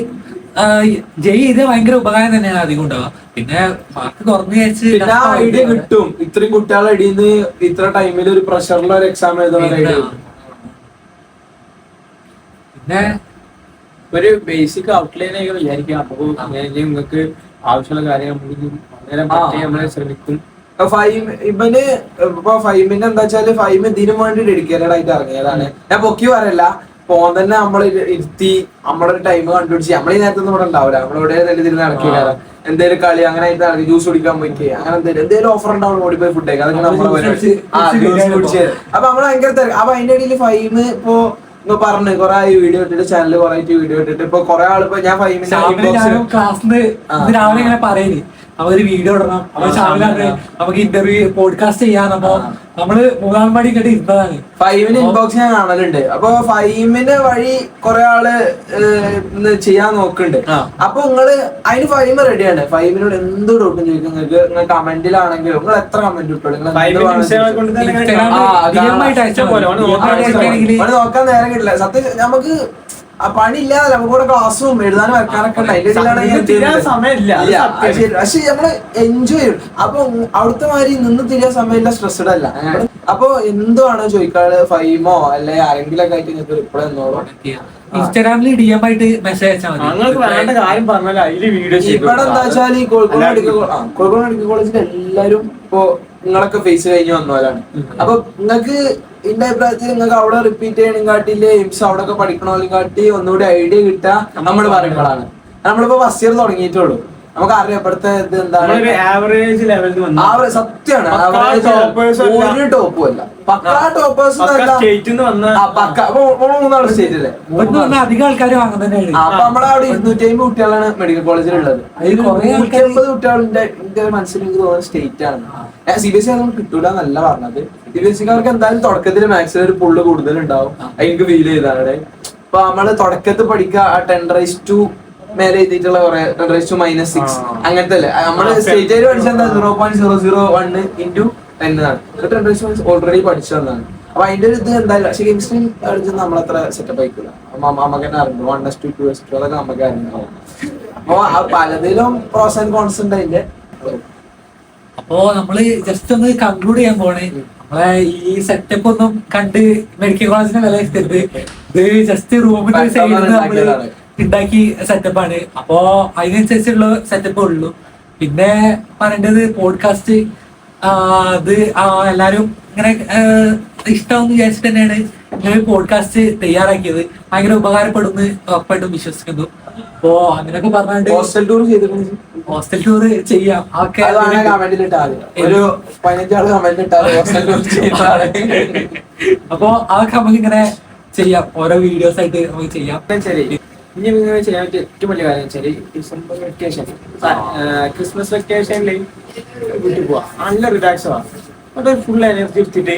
ജയ് ഇത് ഭയങ്കര ഉപകാരം തന്നെയാണ് അധികം ഉണ്ടാവുക. പിന്നെ മാർക്ക് കുറഞ്ഞു വിചാരിച്ച് ഐഡിയ കിട്ടും. ഇത്രയും കുട്ടികളെ ഇടയിന്ന് ഇത്ര ടൈമിൽ ഒരു പ്രഷറിൽ ഒരു എക്സാം എഴുതുന്ന ഐഡിയ. പിന്നെ ഒരു ബേസിക് ഔട്ട്ലൈൻ ആയി വിചാരിക്കാം. അപ്പൊ നിങ്ങൾക്ക് ആവശ്യമുള്ള കാര്യങ്ങൾ നമ്മളെ ശ്രമിക്കും. ഇവന് ഇപ്പൊ ഫൈമിന് എന്താ വെച്ചാല് ഫൈം ഇതിനു വേണ്ടി ഡെഡിക്കേറ്റഡ് ആയിട്ട് ഇറങ്ങിയതാണ്. ഞാൻ പൊക്കി പറയല്ല, പോകാൻ തന്നെ നമ്മള് ഇരുത്തി നമ്മളൊരു ടൈം കണ്ടുപിടിച്ച് നമ്മളീ നേരത്തൊന്നും ഇവിടെ ഉണ്ടാവില്ല. നമ്മളിവിടെ ഇതിൽ നടക്കില്ല. എന്തേലും കളി അങ്ങനെ ആയിട്ട് നടക്കി, ജ്യൂസ് കുടിക്കാൻ പോയിക്കേ, അങ്ങനെ എന്തേലും ഓഫർ ഉണ്ടാവും, ഓടിപ്പോയി ഫുഡ് കഴിക്കാം. അതൊക്കെ നമ്മളെ കുടിച്ചത്. അപ്പൊ നമ്മള് ഭയങ്കര തിരക്ക്. അപ്പൊ അതിന്റെ ഇടയിൽ ഫൈം ഇപ്പൊ പറഞ്ഞു കുറെ വീഡിയോ ഇട്ടിട്ട് ചാനല് കുറെ വീഡിയോ ഇട്ടിട്ട് ഇപ്പൊ കുറെ ആളിപ്പോ ഞാൻ ഫൈമിന്റെ ക്ലാസ്സിന് രാവിലെ ഇങ്ങനെ പറയല് അവര് വീഡിയോ ഇടണം. അപ്പൊ ഷാമിലാണ് നമുക്ക് ഇന്റർവ്യൂ പോഡ്കാസ്റ്റ് ചെയ്യാന്നപ്പോ നമ്മള് 3-4 മണി കേട്ട് ഇരുന്നതാണ്. ഫൈമിന് ഇൻബോക്സ് ഞാൻ കാണലുണ്ട്. അപ്പൊ ഫൈമിന്റെ വഴി കുറെ ആള് ചെയ്യാൻ നോക്കുന്നുണ്ട്. അപ്പൊ നിങ്ങള് അതിന് ഫൈമ് റെഡിയാണ്. ഫൈമിനോട് എന്ത് ഡൗട്ടും ചോദിക്കും. നിങ്ങൾക്ക് നിങ്ങൾ കമന്റിലാണെങ്കിലും നിങ്ങൾ എത്ര കമന്റ് ഇട്ടോളൂ. നോക്കാൻ നേരം കിട്ടില്ല സത്യം. നമുക്ക് പണി ഇല്ലാതെ നമുക്കിവിടെ ക്ലാസ്സും എഴുതാനും വെക്കാനൊക്കെ ഉണ്ട്. അതിന്റെ പക്ഷെ നമ്മള് എൻജോയ് ചെയ്യും. അപ്പൊ അവിടുത്തെ മാതിരി നിന്ന് തിരിയാൻ സമയമില്ല, സ്ട്രെസ്ഡ് അല്ല. അപ്പൊ എന്തുവാണോ ചോദിക്കാറ് ഫൈമോ അല്ലെ ആരെങ്കിലും ഒക്കെ ആയിട്ട് നിങ്ങൾക്ക് റിപ്ലൈ എന്നോളൂ. ഇൻസ്റ്റാഗ്രാമിൽ DM ആയിട്ട് മെസ്സേജ് അയച്ചാൽ മതി. ഇവിടെ എന്താ വെച്ചാൽ ഈ കോഴിക്കോട് മെഡിക്കൽ കോളേജിൽ എല്ലാരും ഇപ്പൊ നിങ്ങളൊക്കെ ഫേസ് കഴിഞ്ഞ് വന്നവരാണ്. അപ്പൊ നിങ്ങൾക്ക് എന്റെ അഭിപ്രായത്തിൽ നിങ്ങൾക്ക് അവിടെ റിപ്പീറ്റ് ചെയ്യണം കാട്ടില്ലേ എയിംസ് അവിടെ ഒക്കെ പഠിക്കണോലും കാട്ടി ഒന്നുകൂടി ഐഡിയ കിട്ടാ നമ്മൾ പറയുമ്പോഴാണ്. നമ്മളിപ്പോ ഫസ്റ്റ് ഇയർ തുടങ്ങിയിട്ടുള്ളൂ. നമുക്ക് അറിയാം ഇപ്പോഴത്തെ ഇത് എന്താണ് സത്യമാണ്. ഒരു ടോപ്പും അല്ല, പക്കാ ടോപ്പേഴ്സ് മൂന്നാള് സ്റ്റേറ്റ് അല്ലേ. അധികം ആൾക്കാർ വാങ്ങുന്നത്. അപ്പൊ നമ്മളെ അവിടെ 250 കുട്ടികളാണ് മെഡിക്കൽ കോളേജിലുള്ളത്. 150 കുട്ടികളുടെ മനസ്സിൽ എനിക്ക് തോന്നുന്നത് സ്റ്റേറ്റ് ആണ്. CBSE നമുക്ക് കിട്ടൂല എന്നല്ല പറഞ്ഞത്. CBSEക്കാർക്ക് എന്തായാലും തുടക്കത്തിൽ മാത്സിൽ ഒരു പുള്ള് കൂടുതൽ ഉണ്ടാവും. എനിക്ക് ഫീൽ ചെയ്താണ്. അപ്പൊ നമ്മള് തുടക്കത്തിൽ പഠിക്കുക 10⁻² മേലെ എഴുതിയിട്ടുള്ള കുറെ 10⁻⁻6 അങ്ങനത്തെ അല്ലേ. നമ്മള് സ്റ്റേറ്റ് പഠിച്ച എന്താ 0.001 × 10 ആണ്. 10⁻⁻6 ഓൾറെഡി പഠിച്ചു തന്നാണ്. അപ്പൊ അതിന്റെ ഒരു ഇത് എന്തായാലും. പക്ഷെ കെമിസ്ട്രി പഠിച്ചത് നമ്മളത്ര സെറ്റപ്പ് ആയിക്കൂല. നമുക്ക് തന്നെ അറിഞ്ഞു 1:2 2:2 അതൊക്കെ നമുക്ക് അറിഞ്ഞു. അപ്പൊ പലതിലും പ്രോസ് ആൻഡ് കോൺസ് ഉണ്ട് അതിന്റെ. അപ്പോ നമ്മള് ജസ്റ്റ് ഒന്ന് കൺക്ലൂഡ് ചെയ്യാൻ പോണേ. നമ്മളെ ഈ സെറ്റപ്പ് ഒന്നും കണ്ട് മെഡിക്കൽ കോളേജിനെ വിലയിരുത്തരുത്. ഇത് ജസ്റ്റ് റൂമിന്റെ സൈഡിൽ നിന്ന് നമ്മള് ഉണ്ടാക്കി സെറ്റപ്പാണ്. അപ്പോ അതിനനുസരിച്ചുള്ള സെറ്റപ്പേ ഉള്ളൂ. പിന്നെ പറയേണ്ടത് പോഡ്കാസ്റ്റ് അത് എല്ലാരും ഇങ്ങനെ ഇഷ്ടമെന്ന് വിചാരിച്ചിട്ട് തന്നെയാണ് ഇങ്ങനെ പോഡ്കാസ്റ്റ് തയ്യാറാക്കിയത്. ഭയങ്കര ഉപകാരപ്പെടുമെന്ന് ഉറപ്പായിട്ടും വിശ്വസിക്കുന്നു. അപ്പോ അങ്ങനെയൊക്കെ പറഞ്ഞാണ്ട് ഹോസ്റ്റൽ ടൂർ ചെയ്തിട്ടുണ്ട്. ഹോസ്റ്റൽ ടൂർ ചെയ്യാം. അതൊക്കെ ഒരു 15 ആള് കമന്റ് ഇട്ടാൽ ഹോസ്റ്റൽ ടൂർ ചെയ്യുന്നതാണ്. അപ്പൊ അതൊക്കെ നമുക്ക് ഇങ്ങനെ ചെയ്യാം. ഓരോ വീഡിയോസ് ആയിട്ട് നമുക്ക് ചെയ്യാം. ശരി, ഇനി നിങ്ങൾ ചെയ്യാൻ പറ്റിയ ഏറ്റവും വലിയ കാര്യം വെച്ചാല് ഡിസംബർ വെക്കേഷൻ, ക്രിസ്മസ് വെക്കേഷനിൽ വീട്ടിൽ പോവാ. നല്ല റിലാക്സ് ആവാം. അവിടെ ഫുൾ എനർജി എടുത്തിട്ട്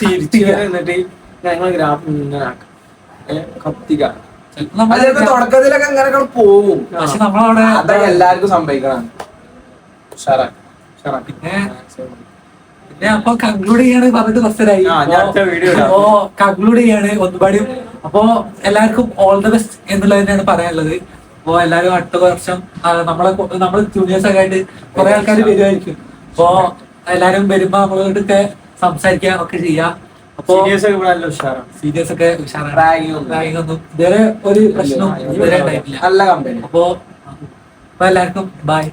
തിരിച്ചു എന്നിട്ട് ഞങ്ങൾ ഗ്രാഫ് ഇങ്ങനെ കത്തിക. അതൊക്കെ തുടക്കത്തിലൊക്കെ അങ്ങനെ പോവും. പക്ഷെ നമ്മളവിടെ അതൊക്കെ എല്ലാവർക്കും സംഭവിക്കണം. പിന്നെ അപ്പൊ കൺക്ലൂഡ് ചെയ്യാണ് പറഞ്ഞിട്ട് ഫസ്റ്ററായി. അപ്പോ കൺക്ലൂഡ് ചെയ്യാണ് ഒന്നുപാടി. അപ്പോ എല്ലാവർക്കും ഓൾ ദ ബെസ്റ്റ് എന്നുള്ളത് തന്നെയാണ് പറയാനുള്ളത്. അപ്പോ എല്ലാവരും അടുത്ത വർഷം നമ്മള് ജൂനിയേഴ്സ് ഒക്കെ ആയിട്ട് കുറെ ആൾക്കാർ വരുമായിരിക്കും. അപ്പോ എല്ലാരും വരുമ്പോ നമ്മളോടൊക്കെ സംസാരിക്കുക ഒക്കെ ചെയ്യാം. അപ്പോ സീരിയസ് ഒക്കെ ഉഷാറാണ്. റാഗിംഗ് ഒന്നും ഇതുവരെ ഒരു പ്രശ്നവും ഇതുവരെ ഉണ്ടായിട്ടില്ല. നല്ല കമ്പനി. അപ്പോ എല്ലാവർക്കും ബൈ.